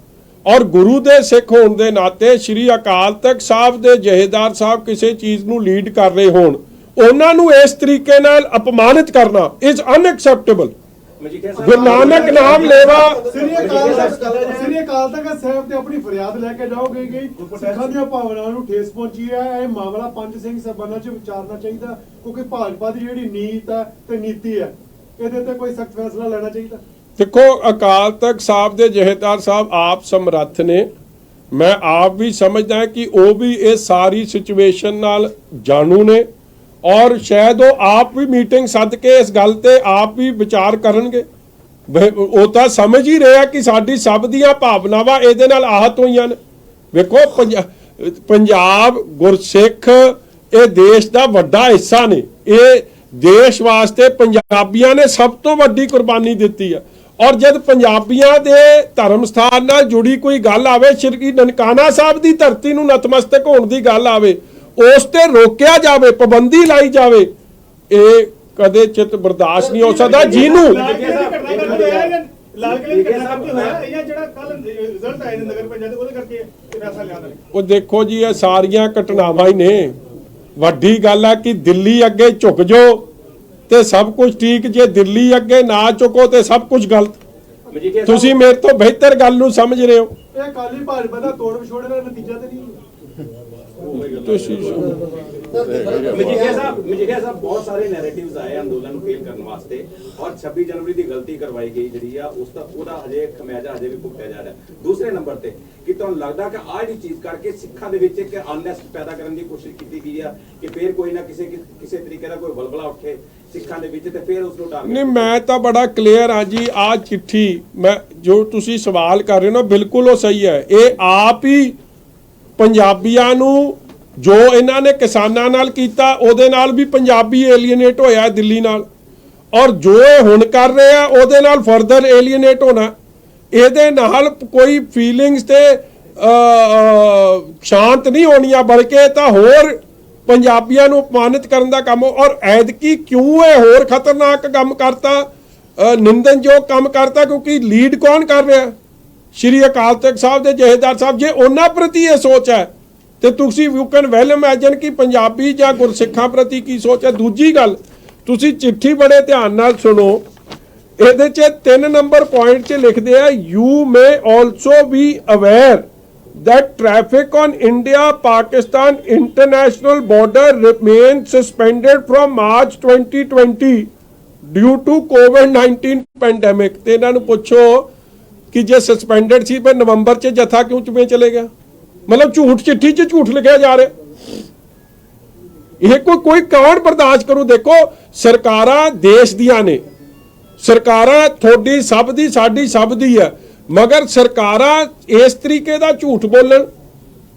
[SPEAKER 1] ਔਰ ਗੁਰੂ ਦੇ ਸਿੱਖ ਹੋਣ ਦੇ ਨਾਤੇ ਸ਼੍ਰੀ ਅਕਾਲ ਤਖਤ ਸਾਹਿਬ ਦੇ ਜਥੇਦਾਰ ਸਾਹਿਬ ਕਿਸੇ ਚੀਜ਼ ਨੂੰ ਲੀਡ ਕਰ ਰਹੇ ਹੋਣ, ਉਹਨਾਂ ਨੂੰ ਇਸ ਤਰੀਕੇ ਨਾਲ ਅਪਮਾਨਿਤ ਕਰਨਾ ਇਜ਼ ਅਨਐਕਸੈਪਟੇਬਲ। ਗੁਰੂ ਨਾਨਕ ਨਾਮ ਲੇਵਾ।
[SPEAKER 6] ਸ੍ਰੀ ਅਕਾਲ ਤਖਤ ਸਾਹਿਬ ਤੇ ਆਪਣੀ ਫਰਿਆਦ ਲੈ ਕੇ ਜਾਓਗੇ ਕਿ ਸਿੱਖਾਂ ਦੀਆਂ ਭਾਵਨਾਵਾਂ ਨੂੰ ਠੇਸ ਪਹੁੰਚੀ ਹੈ, ਇਹ ਮਾਮਲਾ ਪੰਜ ਸਿੰਘ ਸਾਹਿਬਾਨਾਂ 'ਚ ਵਿਚਾਰਨਾ ਚਾਹੀਦਾ, ਕਿਉਂਕਿ ਭਾਜਪਾ ਦੀ ਜਿਹੜੀ ਨੀਤ ਹੈ ਤੇ ਨੀਤੀ ਹੈ, ਇਹਦੇ ਤੇ ਕੋਈ ਸਖਤ ਫੈਸਲਾ ਲੈਣਾ ਚਾਹੀਦਾ।
[SPEAKER 1] ਦੇਖੋ, ਅਕਾਲ ਤਖਤ ਸਾਹਿਬ ਦੇ ਜਥੇਦਾਰ ਸਾਹਿਬ ਆਪ ਸਮਰੱਥ ਨੇ, ਮੈਂ ਆਪ ਵੀ ਸਮਝਦਾ ਕਿ ਉਹ ਵੀ ਇਹ ਸਾਰੀ ਸਿਚੁਏਸ਼ਨ ਨਾਲ ਜਾਣੂ ਨੇ, ਔਰ ਸ਼ਾਇਦ ਉਹ ਆਪ ਵੀ ਮੀਟਿੰਗ ਸੱਦ ਕੇ ਇਸ ਗੱਲ ਤੇ ਆਪ ਵੀ ਵਿਚਾਰ ਕਰਨਗੇ। ਉਹ ਤਾਂ ਸਮਝ ਹੀ ਰਿਹਾ ਕਿ ਸਾਡੀ ਸਭ ਦੀਆਂ ਭਾਵਨਾਵਾਂ ਇਹਦੇ ਨਾਲ ਆਹਤ ਹੋਈਆਂ ਨੇ। ਵੇਖੋ, ਪੰਜਾਬ ਗੁਰਸਿੱਖ ਇਹ ਦੇਸ਼ ਦਾ ਵੱਡਾ ਹਿੱਸਾ ਨੇ, ਇਹ ਦੇਸ਼ ਵਾਸਤੇ ਪੰਜਾਬੀਆਂ ਨੇ ਸਭ ਤੋਂ ਵੱਡੀ ਕੁਰਬਾਨੀ ਦਿੱਤੀ ਹੈ। ਔਰ ਜਦ ਪੰਜਾਬੀਆਂ ਦੇ ਧਰਮ ਸਥਾਨ ਨਾਲ ਜੁੜੀ ਕੋਈ ਗੱਲ ਆਵੇ, ਸ਼੍ਰੀ ਨਨਕਾਣਾ ਸਾਹਿਬ ਦੀ ਧਰਤੀ ਨੂੰ ਨਤਮਸਤਕ ਹੋਣ ਦੀ ਗੱਲ ਆਵੇ, ਉਸ ਤੇ ਰੋਕਿਆ ਜਾਵੇ, ਪਾਬੰਦੀ ਲਾਈ ਜਾਵੇ, ਇਹ ਕਦੇ ਚਿੱਤ ਬਰਦਾਸ਼ਤ ਨਹੀਂ ਹੋ ਸਕਦਾ। ਜਿਹਨੂੰ
[SPEAKER 6] ਲਾਲ ਕਿਲੇ ਦੀ ਘਟਨਾ ਕਰਕੇ ਹੋਇਆ ਜਾਂ ਜਿਹੜਾ ਕੱਲ ਰਿਜ਼ਲਟ ਆਏ ਨੇ ਨਗਰ ਪੰਚਾਇਤ ਉਹਦੇ ਕਰਕੇ ਫੈਸਲਾ ਲਿਆ ਨਾ?
[SPEAKER 1] ਉਹ ਦੇਖੋ ਜੀ, ਇਹ ਸਾਰੀਆਂ ਘਟਨਾਵਾਂ ਹੀ ਨੇ। ਵੱਡੀ ਗੱਲ ਹੈ ਕਿ ਦਿੱਲੀ ਅੱਗੇ ਝੁਕ ਜਾਓ ਤੇ ਸਭ ਕੁਝ ਠੀਕ, ਜੇ ਦਿੱਲੀ ਅੱਗੇ ਨਾ ਝੁਕੋ ਤੇ ਸਭ ਕੁਝ ਗਲਤ। ਤੁਸੀਂ ਮੇਰੇ ਤੋਂ ਬਿਹਤਰ ਗੱਲ ਨੂੰ ਸਮਝ ਰਹੇ ਹੋ।
[SPEAKER 6] ਇਹ ਅਕਾਲੀ ਭਾਜਪਾ ਦਾ ਤੋੜ ਵਿਛੋੜ ਦਾ ਨਤੀਜਾ ਤੇ ਨਹੀਂ
[SPEAKER 1] ਤੁਸੀਂ
[SPEAKER 9] ਮਜੀਠੀਆ ਸਾਹਿਬ ਬਹੁਤ ਸਾਰੇ ਨੈਰੇਟਿਵਸ ਆਏ ਅੰਦੋਲਨ ਨੂੰ ਫੇਲ ਕਰਨ ਵਾਸਤੇ ਔਰ 26 ਜਨਵਰੀ ਦੀ ਗਲਤੀ ਕਰਵਾਈ ਗਈ ਜਿਹੜੀ ਆ ਉਸ ਦਾ ਉਹਦਾ ਹਜੇ ਖਮਿਆਜਾ ਹਜੇ ਵੀ ਭੁਗਤਿਆ ਜਾ ਰਿਹਾ। ਦੂਸਰੇ ਨੰਬਰ ਤੇ ਕਿ ਤੁਹਾਨੂੰ ਲੱਗਦਾ ਕਿ ਆਹ ਜਿਹੜੀ ਚੀਜ਼ ਕਰਕੇ ਸਿੱਖਾਂ ਦੇ ਵਿੱਚ ਇੱਕ ਅਨਰੈਸਟ ਪੈਦਾ ਕਰਨ ਦੀ ਕੋਸ਼ਿਸ਼ ਕੀਤੀ ਗਈ ਆ ਕਿ ਫੇਰ ਕੋਈ ਨਾ ਕਿਸੇ ਤਰੀਕੇ ਦਾ ਕੋਈ ਬਲਬਲਾ ਉੱਠੇ ਸਿੱਖਾਂ ਦੇ ਵਿੱਚ ਤੇ ਫੇਰ ਉਸ ਨੂੰ
[SPEAKER 1] ਨਹੀਂ, ਮੈਂ ਤਾਂ ਬੜਾ ਕਲੀਅਰ ਆ ਜੀ। ਆ ਚਿੱਠੀ ਮੈਂ ਜੋ ਤੁਸੀਂ ਸਵਾਲ ਕਰ ਰਹੇ ਹੋ ਨਾ, ਬਿਲਕੁਲ ਉਹ ਸਹੀ ਹੈ। ਇਹ ਆਪ ਹੀ ਪੰਜਾਬੀਆਂ ਨੂੰ ਜੋ ਇਹਨਾਂ ਨੇ ਕਿਸਾਨਾਂ ਨਾਲ ਕੀਤਾ ਉਹਦੇ ਨਾਲ ਵੀ ਪੰਜਾਬੀ ਏਲੀਏਨੇਟ ਹੋਇਆ ਦਿੱਲੀ ਨਾਲ, ਔਰ ਜੋ ਇਹ ਹੁਣ ਕਰ ਰਹੇ ਆ ਉਹਦੇ ਨਾਲ ਫਰਦਰ ਏਲੀਏਨੇਟ ਹੋਣਾ। ਇਹਦੇ ਨਾਲ ਕੋਈ ਫੀਲਿੰਗਸ ਤੇ ਸ਼ਾਂਤ ਨਹੀਂ ਹੋਣੀਆਂ, ਬਲਕਿ ਤਾਂ ਹੋਰ ਪੰਜਾਬੀਆਂ ਨੂੰ ਅਪਮਾਨਿਤ ਕਰਨ ਦਾ ਕੰਮ। ਔਰ ਐਤਕੀ ਕਿਉਂ ਇਹ ਹੋਰ ਖਤਰਨਾਕ ਕੰਮ ਕਰਤਾ, ਨਿੰਦਨਯੋਗ ਕੰਮ ਕਰਤਾ, ਕਿਉਂਕਿ ਲੀਡ ਕੌਣ ਕਰ ਰਿਹਾ? ਸ਼੍ਰੀ ਅਕਾਲ ਤਖਤ ਸਾਹਿਬ ਦੇ ਜਥੇਦਾਰ ਸਾਹਿਬ। ਜੇ ਉਹਨਾਂ ਪ੍ਰਤੀ ਇਹ ਸੋਚ ਹੈ ਤੇ ਤੁਸੀਂ ਯੂ ਕੈਨ ਵੈਲ ਇਮੈਜਿਨ ਕਿ ਪੰਜਾਬੀ ਜਾਂ ਗੁਰਸਿੱਖਾਂ ਪ੍ਰਤੀ ਕੀ ਸੋਚ ਹੈ। ਦੂਜੀ ਗੱਲ, ਤੁਸੀਂ ਚਿੱਠੀ ਬੜੇ ਧਿਆਨ ਨਾਲ ਸੁਣੋ। ਇਹਦੇ 'ਚ 3 ਨੰਬਰ ਪੁਆਇੰਟ 'ਚ ਲਿਖਦੇ ਆ, you may also be aware that traffic on India-Pakistan international border remains suspended from March 2020 due to COVID-19 pandemic। ਤੇ ਇਹਨਾਂ ਨੂੰ ਪੁੱਛੋ ਕਿ ਜੇ ਸਸਪੈਂਡਡ ਸੀ ਫਿਰ ਨਵੰਬਰ 'ਚ ਜਥਾ ਕਿਉਂ ਚਲੇ ਗਿਆ? ਮਤਲਬ ਝੂਠ, ਚਿੱਠੀ 'ਚ ਝੂਠ ਲਿਖਿਆ ਜਾ ਰਿਹਾ। ਇਹ ਕੋਈ ਕੌਣ ਬਰਦਾਸ਼ਤ ਕਰੂ? ਦੇਖੋ, ਸਰਕਾਰਾਂ ਦੇਸ਼ ਦੀਆਂ ਨੇ, ਸਰਕਾਰਾਂ ਤੁਹਾਡੀ ਸਭ ਦੀ, ਸਾਡੀ ਸਭ ਦੀ ਹੈ, ਮਗਰ ਸਰਕਾਰਾਂ ਇਸ ਤਰੀਕੇ ਦਾ ਝੂਠ ਬੋਲਣ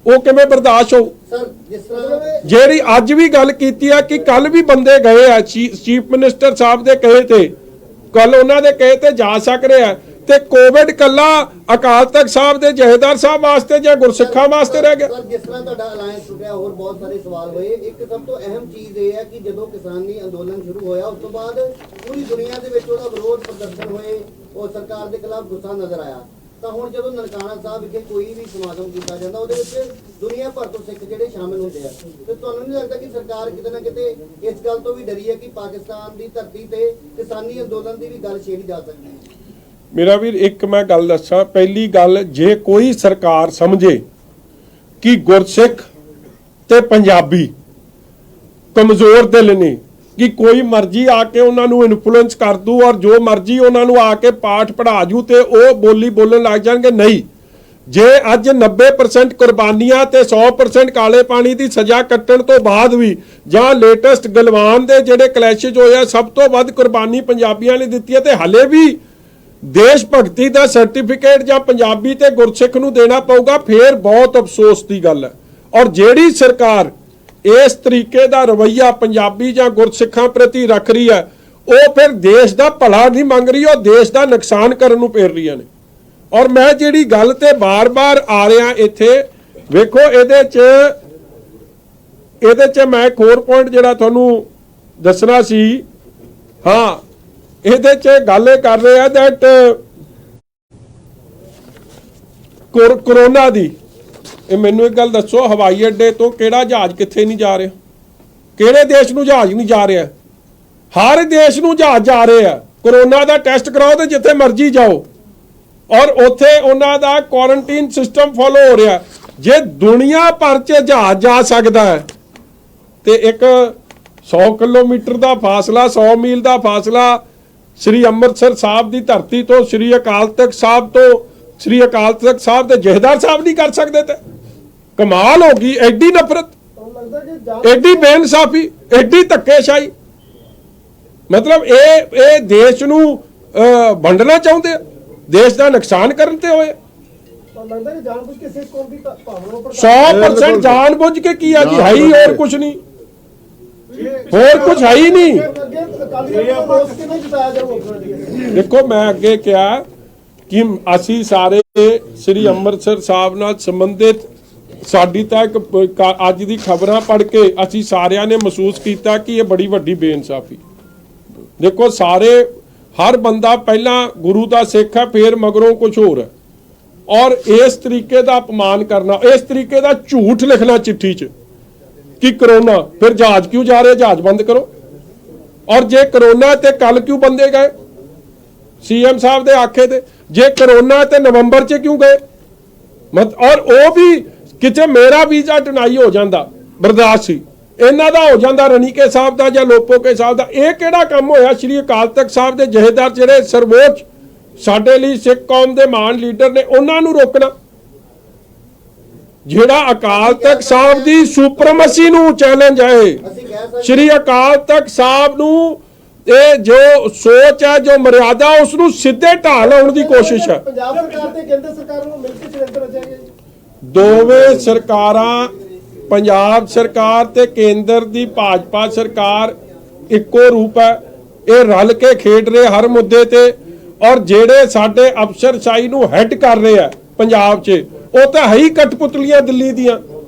[SPEAKER 1] ਉਹ ਕਿਵੇਂ ਬਰਦਾਸ਼ਤ ਹੋਊ?
[SPEAKER 2] ਸਰ ਜਿਸ ਤਰ੍ਹਾਂ
[SPEAKER 1] ਜਿਹੜੀ ਅੱਜ ਵੀ ਗੱਲ ਕੀਤੀ ਆ ਕਿ ਕੱਲ ਵੀ ਬੰਦੇ ਗਏ ਆ ਚੀਫ ਮਿਨਿਸਟਰ ਸਾਹਿਬ ਦੇ ਕਹੇ ਤੇ, ਕੱਲ ਉਹਨਾਂ ਦੇ ਕਹੇ ਤੇ ਜਾ ਸਕ ਰਹੇ ਆ, ਤੇ ਕੋਵਿਡ ਕੱਲਾ ਅਕਾਲ ਤਖਤ ਸਾਹਿਬ ਦੇ ਜਥੇਦਾਰ ਸਾਹਿਬ ਵਾਸਤੇ ਜਾਂ ਗੁਰਸਿੱਖਾਂ ਵਾਸਤੇ ਰਹਿ ਗਿਆ?
[SPEAKER 2] ਸਰ ਜਿਸ ਤਰ੍ਹਾਂ ਤੁਹਾਡਾ ਅਲਾਇੰਸ ਟੁੱਟਿਆ, ਹੋਰ ਬਹੁਤ ਸਾਰੇ ਸਵਾਲ ਹੋਏ। ਇੱਕ ਸਭ ਤੋਂ ਅਹਿਮ ਚੀਜ਼ ਇਹ ਹੈ ਕਿ ਜਦੋਂ ਕਿਸਾਨੀ ਅੰਦੋਲਨ ਸ਼ੁਰੂ ਹੋਇਆ ਉਸ ਤੋਂ ਬਾਅਦ ਪੂਰੀ ਦੁਨੀਆ ਦੇ ਵਿੱਚ ਉਹਦਾ ਵਿਰੋਧ ਪ੍ਰਦਰਸ਼ਨ ਹੋਏ, ਉਹ ਸਰਕਾਰ ਦੇ ਖਿਲਾਫ ਗੁੱਸਾ ਨਜ਼ਰ ਆਇਆ। ਤਾਂ ਹੁਣ ਜਦੋਂ ਨਨਕਾਣਾ ਸਾਹਿਬ ਵਿਖੇ ਕੋਈ ਵੀ ਸਮਾਗਮ ਕੀਤਾ ਜਾਂਦਾ ਉਹਦੇ ਵਿੱਚ ਦੁਨੀਆ ਭਰ ਤੋਂ ਸਿੱਖ ਜਿਹੜੇ ਸ਼ਾਮਿਲ ਹੁੰਦੇ ਆ, ਤੇ ਤੁਹਾਨੂੰ ਨਹੀਂ ਲੱਗਦਾ ਕਿ ਸਰਕਾਰ ਕਿਤੇ ਨਾ ਕਿਤੇ ਇਸ ਗੱਲ ਤੋਂ ਵੀ ਡਰੀ ਹੈ ਕਿ ਪਾਕਿਸਤਾਨ ਦੀ ਧਰਤੀ ਤੇ ਕਿਸਾਨੀ ਅੰਦੋਲਨ ਦੀ ਵੀ ਗੱਲ ਛੇੜੀ ਜਾ ਸਕਦੀ ਹੈ?
[SPEAKER 1] ਮੇਰਾ ਵੀਰ, ਇੱਕ ਮੈਂ ਗੱਲ ਦੱਸਾਂ। ਪਹਿਲੀ ਗੱਲ, ਜੇ ਕੋਈ ਸਰਕਾਰ ਸਮਝੇ ਕਿ ਗੁਰਸਿੱਖ ਤੇ ਪੰਜਾਬੀ ਕਮਜ਼ੋਰ ਦਿਲ ਨੇ, ਕਿ ਕੋਈ ਮਰਜ਼ੀ ਆ ਕੇ ਉਹਨਾਂ ਨੂੰ ਇਨਫਲੂਐਂਸ ਕਰ ਦੂ ਔਰ ਜੋ ਮਰਜ਼ੀ ਉਹਨਾਂ ਨੂੰ ਆ ਕੇ ਪਾਠ ਪੜ੍ਹਾ ਜੂ ਤੇ ਉਹ ਬੋਲੀ ਬੋਲਣ ਲੱਗ ਜਾਣਗੇ, ਨਹੀਂ। ਜੇ ਅੱਜ 90% ਕੁਰਬਾਨੀਆਂ ਤੇ 100% ਕਾਲੇ ਪਾਣੀ ਦੀ ਸਜ਼ਾ ਕੱਟਣ ਤੋਂ ਬਾਅਦ ਵੀ, ਜਾਂ ਲੇਟੈਸਟ ਗਲਵਾਨ ਦੇ ਜਿਹੜੇ ਕਲੈਸ਼ਜ਼ ਹੋਇਆ, ਸਭ ਤੋਂ ਵੱਧ ਕੁਰਬਾਨੀ ਪੰਜਾਬੀਆਂ ਨੇ ਦਿੱਤੀ ਹੈ, ਤੇ ਹਲੇ ਵੀ ਦੇਸ਼ ਭਗਤੀ ਦਾ ਸਰਟੀਫਿਕੇਟ ਜਾਂ ਪੰਜਾਬੀ ਤੇ ਗੁਰਸਿੱਖ ਨੂੰ ਦੇਣਾ ਪਊਗਾ, ਫੇਰ ਬਹੁਤ ਅਫਸੋਸ ਦੀ ਗੱਲ ਹੈ। ਔਰ ਜਿਹੜੀ ਸਰਕਾਰ ਇਸ ਤਰੀਕੇ ਦਾ ਰਵੱਈਆ ਪੰਜਾਬੀ ਜਾਂ ਗੁਰਸਿੱਖਾਂ ਪ੍ਰਤੀ ਰੱਖ ਰਹੀ ਹੈ, ਉਹ ਫਿਰ ਦੇਸ਼ ਦਾ ਭਲਾ ਨਹੀਂ ਮੰਗ ਰਹੀ, ਉਹ ਦੇਸ਼ ਦਾ ਨੁਕਸਾਨ ਕਰਨ ਨੂੰ ਪੇਰ ਰਹੀਆਂ ਨੇ। ਔਰ ਮੈਂ ਜਿਹੜੀ ਗੱਲ ਤੇ ਬਾਰ-ਬਾਰ ਆ ਰਿਹਾ ਇੱਥੇ, ਵੇਖੋ ਇਹਦੇ 'ਚ ਮੈਂ ਇੱਕ ਹੋਰ ਪੁਆਇੰਟ ਜਿਹੜਾ ਤੁਹਾਨੂੰ ਦੱਸਣਾ ਸੀ। ਹਾਂ, ਇਹਦੇ 'ਚ ਗੱਲ ਇਹ ਕਰ ਰਹੇ ਆ ਦੈਟ ਕਰੋਨਾ ਦੀ। ਇਹ ਮੈਨੂੰ ਇੱਕ ਗੱਲ ਦੱਸੋ, ਹਵਾਈ ਅੱਡੇ ਤੋਂ ਕਿਹੜਾ ਜਹਾਜ਼ ਕਿੱਥੇ ਨਹੀਂ ਜਾ ਰਿਹਾ? ਕਿਹੜੇ ਦੇਸ਼ ਨੂੰ ਜਹਾਜ਼ ਨਹੀਂ ਜਾ ਰਿਹਾ? ਹਰ ਦੇਸ਼ ਨੂੰ ਜਹਾਜ਼ ਜਾ ਰਹੇ ਆ। ਕਰੋਨਾ ਦਾ ਟੈਸਟ ਕਰਾਓ ਤੇ ਜਿੱਥੇ ਮਰਜ਼ੀ ਜਾਓ, ਔਰ ਉੱਥੇ ਉਹਨਾਂ ਦਾ ਕੁਆਰੰਟਾਈਨ ਸਿਸਟਮ ਫੋਲੋ ਹੋ ਰਿਹਾ। ਜੇ ਦੁਨੀਆ ਭਰ 'ਚ ਜਹਾਜ਼ ਜਾ ਸਕਦਾ ਹੈ ਤੇ ਇੱਕ 100 ਕਿਲੋਮੀਟਰ ਦਾ ਫਾਸਲਾ, 100 ਮੀਲ ਦਾ ਫਾਸਲਾ ਸ੍ਰੀ ਅੰਮ੍ਰਿਤਸਰ ਸਾਹਿਬ ਦੀ ਧਰਤੀ ਤੋਂ ਸ੍ਰੀ ਅਕਾਲ ਤਖਤ ਸਾਹਿਬ ਤੋਂ ਸ੍ਰੀ ਅਕਾਲ ਤਖਤ ਸਾਹਿਬ ਦੇ ਜਥੇਦਾਰ ਸਾਹਿਬ ਨਹੀਂ ਕਰ ਸਕਦੇ? ਤੇ ਕਮਾਲ ਹੋ ਗਈ। ਐਡੀ ਨਫ਼ਰਤ, ਐਡੀ ਬੇਇਨਸਾਫੀ, ਐਡੀ ਧੱਕੇਸ਼ਾਹੀ। ਮਤਲਬ ਇਹ ਦੇਸ਼ ਨੂੰ ਵੰਡਣਾ ਚਾਹੁੰਦੇ ਆ, ਦੇਸ਼ ਦਾ ਨੁਕਸਾਨ ਕਰਨ ਤੇ ਹੋਏ। 100% ਜਾਣਬੁੱਝ ਕੇ ਕੀ ਆ ਜੀ? ਹੈ ਹੀ ਹੋਰ ਕੁਝ ਨਹੀਂ, ਹੋਰ ਕੁਝ ਹੈ ਹੀ ਨਹੀਂ। ਦੇਖੋ, ਮੈਂ ਅੱਗੇ ਕਿਹਾ ਕਿ ਅਸੀਂ ਸਾਰੇ ਸ੍ਰੀ ਅੰਮ੍ਰਿਤਸਰ ਸਾਹਿਬ ਨਾਲ ਸੰਬੰਧਿਤ, ਸਾਡੀ ਤਾਂ ਇੱਕ ਅੱਜ ਦੀ ਖਬਰਾਂ ਪੜ੍ਹ ਕੇ ਅਸੀਂ ਸਾਰਿਆਂ ਨੇ ਮਹਿਸੂਸ ਕੀਤਾ ਕਿ ਇਹ ਬੜੀ ਵੱਡੀ ਬੇਇਨਸਾਫੀ। ਦੇਖੋ, ਸਾਰੇ ਹਰ ਬੰਦਾ ਪਹਿਲਾਂ ਗੁਰੂ ਦਾ ਸਿੱਖ ਹੈ, ਫਿਰ ਮਗਰੋਂ ਕੁਝ ਹੋਰ ਹੈ। ਔਰ ਇਸ ਤਰੀਕੇ ਦਾ ਅਪਮਾਨ ਕਰਨਾ, ਇਸ ਤਰੀਕੇ ਦਾ ਝੂਠ ਲਿਖਣਾ ਚਿੱਠੀ 'ਚ ਕਿ ਕਰੋਨਾ, ਫਿਰ ਜਹਾਜ਼ ਕਿਉਂ ਜਾ ਰਹੇ? ਜਹਾਜ਼ ਬੰਦ ਕਰੋ। ਔਰ ਜੇ ਕਰੋਨਾ ਤੇ ਕੱਲ ਕਿਉਂ ਬੰਦੇ ਗਏ ਸੀਐਮ ਸਾਹਿਬ ਦੇ ਆਖੇ ਤੇ? ਜੇ ਕਰੋਨਾ ਤੇ ਨਵੰਬਰ 'ਚ ਕਿਉਂ ਗਏ? ਔਰ ਉਹ ਵੀ ਕਿਤੇ ਮੇਰਾ ਵੀਜ਼ਾ ਡਿਨਾਈ ਹੋ ਜਾਂਦਾ, ਬਰਦਾਸ਼ਤ ਸੀ। ਇਹਨਾਂ ਦਾ ਹੋ ਜਾਂਦਾ ਰਣੀਕੇ ਸਾਹਿਬ ਦਾ ਜਾਂ ਲੋਪੋਕੇ ਸਾਹਿਬ ਦਾ। ਇਹ ਕਿਹੜਾ ਕੰਮ ਹੋਇਆ? ਸ਼੍ਰੀ ਅਕਾਲ ਤਖਤ ਸਾਹਿਬ ਦੇ ਜਥੇਦਾਰ ਜਿਹੜੇ ਸਰਵੋੱਚ ਸਾਡੇ ਲਈ ਸਿੱਖ ਕੌਮ ਦੇ ਮਹਾਨ ਲੀਡਰ ਨੇ, ਉਹਨਾਂ ਨੂੰ ਰੋਕਣਾ। ਜਿਹੜਾ ਅਕਾਲ ਤਖਤ ਸਾਹਿਬ ਦੀ ਸੁਪਰਮਸੀ ਨੂੰ ਚੈਲੰਜ ਹੈ,
[SPEAKER 2] ਅਸੀਂ ਕਹਿ ਸਕਦੇ
[SPEAKER 1] ਸ਼੍ਰੀ ਅਕਾਲ ਤਖਤ ਸਾਹਿਬ ਨੂੰ ਇਹ ਜੋ ਸੋਚ ਹੈ, ਜੋ ਮਰਿਆਦਾ, ਉਸ ਨੂੰ ਸਿੱਧੇ ਢਾਹ ਲਾਉਣ ਦੀ ਕੋਸ਼ਿਸ਼ ਹੈ।
[SPEAKER 5] ਪੰਜਾਬ ਸਰਕਾਰ ਤੇ ਕੇਂਦਰ ਸਰਕਾਰ ਨੂੰ ਮਿਲ ਕੇ ਸਿਲੰਡਰ ਰਚਿਆ
[SPEAKER 1] ਦੋਵੇਂ ਸਰਕਾਰਾਂ, ਪੰਜਾਬ ਸਰਕਾਰ ਤੇ ਕੇਂਦਰ ਦੀ ਭਾਜਪਾ ਸਰਕਾਰ ਇੱਕੋ ਰੂਪ ਹੈ। ਇਹ ਰਲ ਕੇ ਖੇਡ ਰਹੇ ਹਰ ਮੁੱਦੇ ਤੇ। ਔਰ ਜਿਹੜੇ ਸਾਡੇ ਅਫਸਰਸ਼ਾਹੀ ਨੂੰ ਹੈਡ ਕਰ ਰਹੇ ਆ ਪੰਜਾਬ 'ਚ, ਉਹ ਤਾਂ ਹੈ ਹੀ ਕਠਪੁਤਲੀਆਂ ਦਿੱਲੀ ਦੀਆਂ।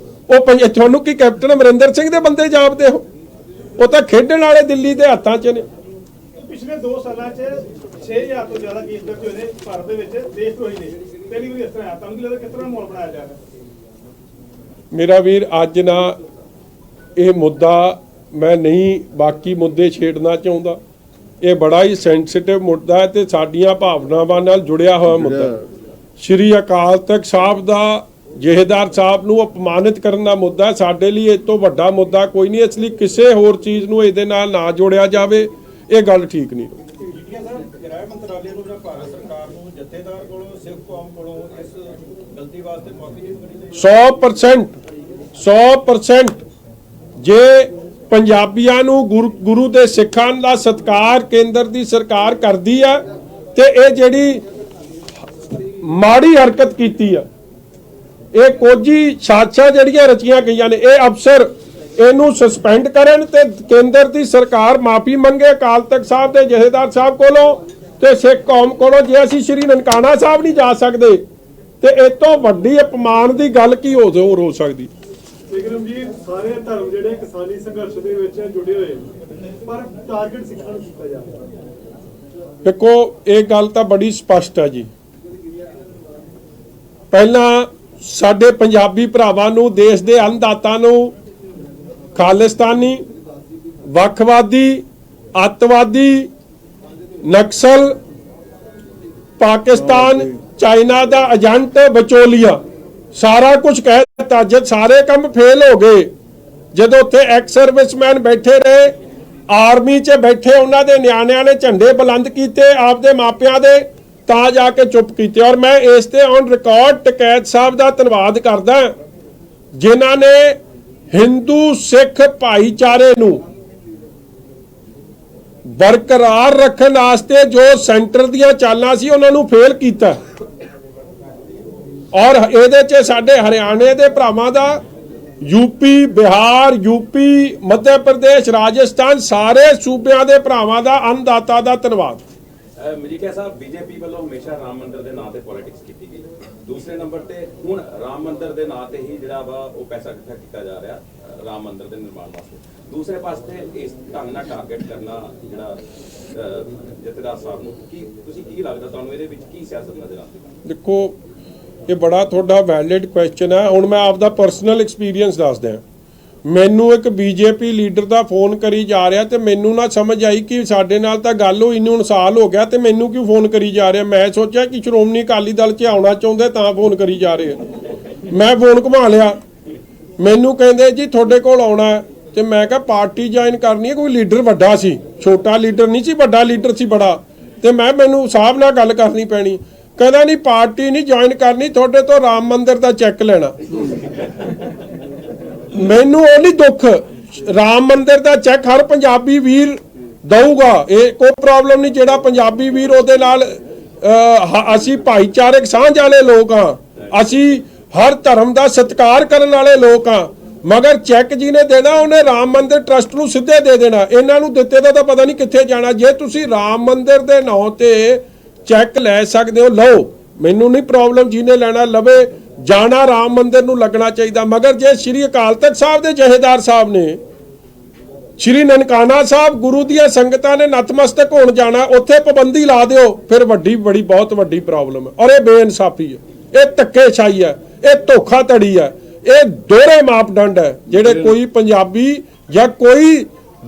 [SPEAKER 1] ਉਹ ਤੁਹਾਨੂੰ ਕੀ ਕੈਪਟਨ ਅਮਰਿੰਦਰ ਸਿੰਘ ਦੇ ਬੰਦੇ ਜਾਪਦੇ ਹੋ? ਉਹ ਤਾਂ ਖੇਡਣ ਵਾਲੇ ਦਿੱਲੀ ਦੇ ਹੱਥਾਂ 'ਚ ਨੇ।
[SPEAKER 6] ਪਿਛਲੇ 2 ਸਾਲਾਂ 'ਚ 6000 ਤੋਂ ਜ਼ਿਆਦਾ ਕੇਸ ਦਰਜ ਹੋਏ ਨੇ ਭਾਰਤ ਦੇ ਵਿੱਚ, ਦੇਸ਼ ਤੋਂ ਹੀ ਨੇ। ਪਹਿਲੀ ਵਾਰੀ ਇਸ ਤਰ੍ਹਾਂ ਆਇਆ। ਤੁਹਾਨੂੰ ਕੀ ਲੱਗਦਾ ਕਿਸ ਤਰ੍ਹਾਂ ਮਾਹੌਲ ਬਣਾਇਆ ਜਾ ਰਿਹਾ?
[SPEAKER 1] ਮੇਰਾ ਵੀਰ, ਅੱਜ ਨਾ ਇਹ ਮੁੱਦਾ ਮੈਂ ਨਹੀਂ ਬਾਕੀ ਮੁੱਦੇ ਛੇੜਨਾ ਚਾਹੁੰਦਾ। ਇਹ ਬੜਾ ਹੀ ਸੈਂਸਿਟਿਵ ਮੁੱਦਾ ਹੈ ਤੇ ਸਾਡੀਆਂ ਭਾਵਨਾਵਾਂ ਨਾਲ ਜੁੜਿਆ ਹੋਇਆ ਮੁੱਦਾ। ਸ਼੍ਰੀ ਅਕਾਲ ਤਖਤ ਸਾਹਿਬ ਦਾ ਜਥੇਦਾਰ ਸਾਹਿਬ ਨੂੰ ਅਪਮਾਨਿਤ ਕਰਨ ਦਾ ਮੁੱਦਾ ਸਾਡੇ ਲਈ ਇਸ ਤੋਂ ਵੱਡਾ ਮੁੱਦਾ ਕੋਈ ਨਹੀਂ। ਇਸ ਲਈ ਕਿਸੇ ਹੋਰ ਚੀਜ਼ ਨੂੰ ਇਹਦੇ ਨਾਲ ਨਾ ਜੋੜਿਆ ਜਾਵੇ, ਇਹ ਗੱਲ ਠੀਕ ਨਹੀਂ।
[SPEAKER 10] ਗ੍ਰਹਿ ਮੰਤਰਾਲੇ ਨੂੰ ਜਾਂ ਭਾਰਤ ਸਰਕਾਰ ਨੂੰ ਜਥੇਦਾਰ ਕੋਲੋਂ, ਸਿੱਖ ਕੌਮ ਕੋਲੋਂ ਇਸ ਗਲਤੀ ਵਾਸਤੇ ਮਾਫੀ ਨਹੀਂ ਮੰਗਣੀ? 100% ਜੇ ਪੰਜਾਬੀਆਂ ਨੂੰ ਗੁਰੂ ਦੇ ਸਿੱਖਾਂ ਦਾ ਸਤਿਕਾਰ ਕੇਂਦਰ ਦੀ ਸਰਕਾਰ ਕਰਦੀ ਆ, ਤੇ ਇਹ ਜਿਹੜੀ ਮਾੜੀ ਹਰਕਤ ਕੀਤੀ ਆ, ਇਹ ਕੋਝੀ ਸਾਜ਼ਿਸ਼ਾਂ ਜਿਹੜੀਆਂ ਰਚੀਆਂ ਗਈਆਂ ਨੇ, ਇਹ ਅਫਸਰ ਇਹਨੂੰ ਸਸਪੈਂਡ ਕਰਨ ਤੇ ਕੇਂਦਰ ਦੀ ਸਰਕਾਰ ਮਾਫੀ ਮੰਗੇ ਅਕਾਲ ਤਖਤ ਸਾਹਿਬ ਦੇ ਜਥੇਦਾਰ ਸਾਹਿਬ ਕੋਲੋਂ ਤੇ ਸਿੱਖ ਕੌਮ ਕੋਲੋਂ। ਜੇ ਅਸੀਂ ਸ਼੍ਰੀ ਨਨਕਾਣਾ ਸਾਹਿਬ ਨਹੀਂ ਜਾ ਸਕਦੇ ਤੇ ਇਹ ਤੋਂ ਵੱਡੀ ਅਪਮਾਨ ਦੀ ਗੱਲ ਕੀ ਹੋ ਸਕਦੀ?
[SPEAKER 6] ਵਿਕਰਮ ਜੀ, ਸਾਰੇ ਧਰਮ ਜਿਹੜੇ ਕਿਸਾਨੀ ਸੰਘਰਸ਼ ਦੇ ਵਿੱਚ ਜੁੜੇ ਹੋਏ ਨੇ, ਪਰ ਟਾਰਗੇਟ ਸਿੱਖਾਂ ਨੂੰ ਕੀਤਾ ਜਾ ਰਿਹਾ।
[SPEAKER 1] ਦੇਖੋ, ਇਹ ਗੱਲ ਤਾਂ ਬੜੀ ਸਪਸ਼ਟ ਹੈ ਜੀ। ਪਹਿਲਾਂ ਸਾਡੇ ਪੰਜਾਬੀ ਭਰਾਵਾਂ ਨੂੰ, ਦੇਸ਼ ਦੇ ਅੰਨਦਾਤਾ ਨੂੰ ਖਾਲਿਸਤਾਨੀ, ਵੱਖਵਾਦੀ, ਅੱਤਵਾਦੀ, ਨਕਸਲ, ਪਾਕਿਸਤਾਨ, ਚਾਈਨਾ ਦਾ ਏਜੰਟ, ਵਿਚੋਲੀਆ, ਸਾਰਾ ਕੁਝ ਕਹਿ ਦਿੱਤਾ। ਜਦ ਸਾਰੇ ਕੰਮ ਫੇਲ ਹੋ ਗਏ, ਜਦੋਂ ਉੱਥੇ ਐਕਸ ਸਰਵਿਸਮੈਨ ਬੈਠੇ ਰਹੇ, ਆਰਮੀ 'ਚ ਬੈਠੇ ਉਹਨਾਂ ਦੇ ਨਿਆਣਿਆਂ ਨੇ ਝੰਡੇ ਬੁਲੰਦ ਕੀਤੇ ਆਪਦੇ ਮਾਪਿਆਂ ਦੇ, ਤਾਂ ਜਾ ਕੇ ਚੁੱਪ ਕੀਤੇ। ਔਰ ਮੈਂ ਇਸ ਤੇ ਔਨ ਰਿਕਾਰਡ ਟਕੈਤ ਸਾਹਿਬ ਦਾ ਧੰਨਵਾਦ ਕਰਦਾ, ਜਿਨ੍ਹਾਂ ਨੇ ਹਿੰਦੂ ਸਿੱਖ ਭਾਈਚਾਰੇ ਨੂੰ ਬਰਕਰਾਰ ਰੱਖਣ ਵਾਸਤੇ ਜੋ ਸੈਂਟਰ ਦੀਆਂ ਚਾਲਾਂ ਸੀ, ਉਹਨਾਂ ਨੂੰ ਫੇਲ ਕੀਤਾ। ਔਰ ਇਹਦੇ 'ਚ ਸਾਡੇ ਹਰਿਆਣੇ ਦੇ ਭਰਾਵਾਂ ਦਾ, यूपी बिहार यूपी मध्य प्रदेश राजस्थान सारे सूबਿਆਂ ਦੇ ਭਰਾਵਾਂ ਦਾ ਅੰਨਦਾਤਾ ਦਾ ਧੰਨਵਾਦ।
[SPEAKER 9] ਮਜੀਠੀਆ ਸਾਹਿਬ, ਬੀਜੇਪੀ ਵੱਲੋਂ ਹਮੇਸ਼ਾ ਰਾਮ ਮੰਦਿਰ ਦੇ ਨਾਂ ਤੇ ਪੋਲਿਟਿਕਸ ਕੀਤੀ ਗਈ। ਦੂਸਰੇ ਨੰਬਰ ਤੇ ਹੁਣ ਰਾਮ ਮੰਦਿਰ ਦੇ ਨਾਂ ਤੇ ਹੀ ਜਿਹੜਾ ਵਾ ਉਹ ਪੈਸਾ ਇਕੱਠਾ ਕੀਤਾ ਜਾ ਰਿਹਾ ਰਾਮ ਮੰਦਿਰ ਦੇ ਨਿਰਮਾਣ ਵਾਸਤੇ। ਦੂਸਰੇ ਪਾਸੇ ਇਸ ਢੰਗ ਨਾਲ ਟਾਰਗੇਟ ਕਰਨਾ ਜਿਹੜਾ ਜਥੇਦਾਰ ਸਾਹਿਬ ਨੂੰ, ਕੀ ਤੁਸੀਂ ਕੀ ਲੱਗਦਾ ਤੁਹਾਨੂੰ ਇਹਦੇ ਵਿੱਚ ਕੀ ਸਿਆਸਤ ਨਜ਼ਰ ਆਉਂਦੀ?
[SPEAKER 1] ਦੇਖੋ, ਇਹ ਬੜਾ ਤੁਹਾਡਾ ਵੈਲਿਡ ਕੁਐਸਚਨ ਹੈ। ਹੁਣ ਮੈਂ ਆਪਦਾ ਪਰਸਨਲ ਐਕਸਪੀਰੀਅੰਸ ਦੱਸਦਾ। ਮੈਨੂੰ ਇੱਕ ਬੀਜੇਪੀ ਲੀਡਰ ਦਾ ਫੋਨ ਕਰੀ ਜਾ ਰਿਹਾ ਤੇ ਮੈਨੂੰ ਨਾ ਸਮਝ ਆਈ ਕਿ ਸਾਡੇ ਨਾਲ ਤਾਂ ਗੱਲ ਹੋਈ ਨੂੰ ਸਾਲ ਹੋ ਗਿਆ ਤੇ ਮੈਨੂੰ ਕਿਉਂ ਫੋਨ ਕਰੀ ਜਾ ਰਿਹਾ। ਮੈਂ ਸੋਚਿਆ ਕਿ ਸ਼੍ਰੋਮਣੀ ਅਕਾਲੀ ਦਲ 'ਚ ਆਉਣਾ ਚਾਹੁੰਦੇ ਤਾਂ ਫੋਨ ਕਰੀ ਜਾ ਰਹੇ। ਮੈਂ ਫੋਨ ਘੁਮਾ ਲਿਆ, ਮੈਨੂੰ ਕਹਿੰਦੇ ਜੀ ਤੁਹਾਡੇ ਕੋਲ ਆਉਣਾ ਤੇ ਮੈਂ ਕਿਹਾ ਪਾਰਟੀ ਜੁਆਇਨ ਕਰਨੀ ਹੈ। ਕੋਈ ਲੀਡਰ ਵੱਡਾ ਸੀ, ਛੋਟਾ ਲੀਡਰ ਨਹੀਂ ਸੀ, ਵੱਡਾ ਲੀਡਰ ਸੀ ਬੜਾ। ਤੇ ਮੈਨੂੰ ਸਾਹਿਬ ਨਾਲ ਗੱਲ ਕਰਨੀ ਪੈਣੀ। ਕਹਿੰਦਾ ਨਹੀਂ ਪਾਰਟੀ ਨਹੀਂ ਜੁਆਇਨ ਕਰਨੀ, ਤੁਹਾਡੇ ਤੋਂ ਰਾਮ ਮੰਦਿਰ ਦਾ ਚੈੱਕ ਲੈਣਾ। ਮੈਨੂੰ ਉਹ ਨਹੀਂ ਦੁੱਖ, ਰਾਮ ਮੰਦਿਰ ਦਾ ਚੈੱਕ ਹਰ ਪੰਜਾਬੀ ਵੀਰ ਦਊਗਾ, ਇਹ ਕੋਈ ਪ੍ਰੋਬਲਮ ਨਹੀਂ। ਜਿਹੜਾ ਪੰਜਾਬੀ ਵੀਰ ਉਹਦੇ ਨਾਲ ਅਸੀਂ ਭਾਈਚਾਰਕ ਸਾਂਝ ਵਾਲੇ ਲੋਕ ਹਾਂ, ਅਸੀਂ ਹਰ ਧਰਮ ਦਾ ਸਤਿਕਾਰ ਕਰਨ ਵਾਲੇ ਲੋਕ ਹਾਂ। ਮਗਰ ਚੈੱਕ ਜਿਹਨੇ ਦੇਣਾ ਉਹਨੇ ਰਾਮ ਮੰਦਿਰ ਟਰਸਟ ਨੂੰ ਸਿੱਧੇ ਦੇ ਦੇਣਾ। ਇਹਨਾਂ ਨੂੰ ਦਿੱਤੇ ਦਾ ਤਾਂ ਪਤਾ ਨਹੀਂ ਕਿੱਥੇ ਜਾਣਾ। ਜੇ ਤੁਸੀਂ ਰਾਮ ਮੰਦਿਰ ਦੇ ਨਾਂ ਤੇ ਚੈੱਕ ਲੈ ਸਕਦੇ ਹੋ, ਲਓ, ਮੈਨੂੰ ਨਹੀਂ ਪ੍ਰੋਬਲਮ। ਜਿਹਨੇ ਲੈਣਾ ਲਵੇ, ਜਾਣਾ ਰਾਮ ਮੰਦਿਰ ਨੂੰ ਲੱਗਣਾ ਚਾਹੀਦਾ। ਮਗਰ ਜੇ ਸ਼੍ਰੀ ਅਕਾਲ ਤਖਤ ਸਾਹਿਬ ਦੇ ਜਥੇਦਾਰ ਸਾਹਿਬ ਨੇ, ਸ਼੍ਰੀ ਨਨਕਾਣਾ ਸਾਹਿਬ ਗੁਰੂ ਦੀਆਂ ਸੰਗਤਾਂ ਨੇ ਨਤਮਸਤਕ ਹੋਣ ਜਾਣਾ, ਉੱਥੇ ਪਾਬੰਦੀ ਲਾ ਦਿਓ, ਫਿਰ ਬੜੀ ਬਹੁਤ ਵੱਡੀ ਪ੍ਰੋਬਲਮ ਹੈ। ਔਰ ਇਹ ਬੇਇਨਸਾਫੀ ਹੈ, ਇਹ ਧੱਕੇਸ਼ਾਹੀ ਹੈ, ਇਹ ਧੋਖਾਧੜੀ ਹੈ, ਇਹ ਦੋਹਰੇ ਮਾਪਦੰਡ ਹੈ ਜਿਹੜੇ ਕੋਈ ਪੰਜਾਬੀ ਜਾਂ ਕੋਈ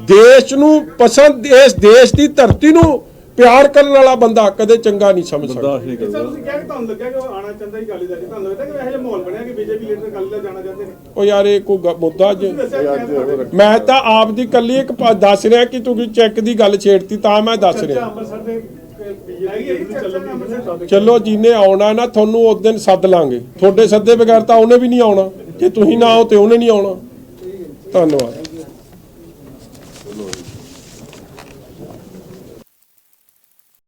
[SPEAKER 1] ਦੇਸ਼ ਨੂੰ ਪਸੰਦ, ਇਸ ਦੇਸ਼ ਦੀ ਧਰਤੀ ਨੂੰ ਪਿਆਰ ਕਰਨ ਵਾਲਾ ਬੰਦਾ ਕਦੇ ਚੰਗਾ ਨਹੀਂ ਸਮਝ ਸਕਦਾ।
[SPEAKER 6] ਸਰ ਤੁਸੀਂ ਕਿਹਾ ਕਿ ਤੁਹਾਨੂੰ ਲੱਗਿਆ ਕਿ ਉਹ ਆਣਾ ਚਾਹੁੰਦਾ ਹੀ ਅਕਾਲੀ ਦਲ 'ਚ, ਤੁਹਾਨੂੰ ਲੱਗਦਾ ਕਿ ਇਹੋ ਜਿਹਾ ਮਾਹੌਲ ਬਣਿਆ ਕਿ ਬੀਜੇਪੀ ਲੀਡਰ ਅਕਾਲੀ ਦਲ ਜਾਣਾ ਚਾਹੁੰਦੇ ਨੇ?
[SPEAKER 1] ਉਹ ਯਾਰ ਇਹ ਕੋਈ ਮੁੱਦਾ
[SPEAKER 6] ਤੁਸੀਂ ਦੱਸਿਆ ਕਿ
[SPEAKER 1] ਮੈਂ ਤਾਂ ਆਪ ਦੀ ਕੱਲੀ ਇੱਕ ਦੱਸ ਰਿਹਾ ਕਿ ਤੁਸੀਂ ਚੈੱਕ ਦੀ ਗੱਲ ਛੇੜਤੀ ਤਾਂ ਮੈਂ ਦੱਸ
[SPEAKER 6] ਚਰਚਾ
[SPEAKER 1] ਰਿਹਾ।
[SPEAKER 6] ਅੰਮ੍ਰਿਤਸਰ ਦੇ ਬੀਜੇਪੀ ਚੱਲਣ ਦੀ
[SPEAKER 1] ਚਲੋ ਜਿਹਨੇ ਆਉਣਾ ਨਾ ਤੁਹਾਨੂੰ ਉਸ ਦਿਨ ਸੱਦ ਲਾਂਗੇ, ਤੁਹਾਡੇ ਸੱਦੇ ਬਗੈਰ ਤਾਂ ਉਹਨੇ ਵੀ ਨਹੀਂ ਆਉਣਾ, ਜੇ ਤੁਸੀਂ ਨਾ ਆਓ ਤੇ ਉਹਨੇ ਨਹੀਂ ਆਉਣਾ। ਧੰਨਵਾਦ।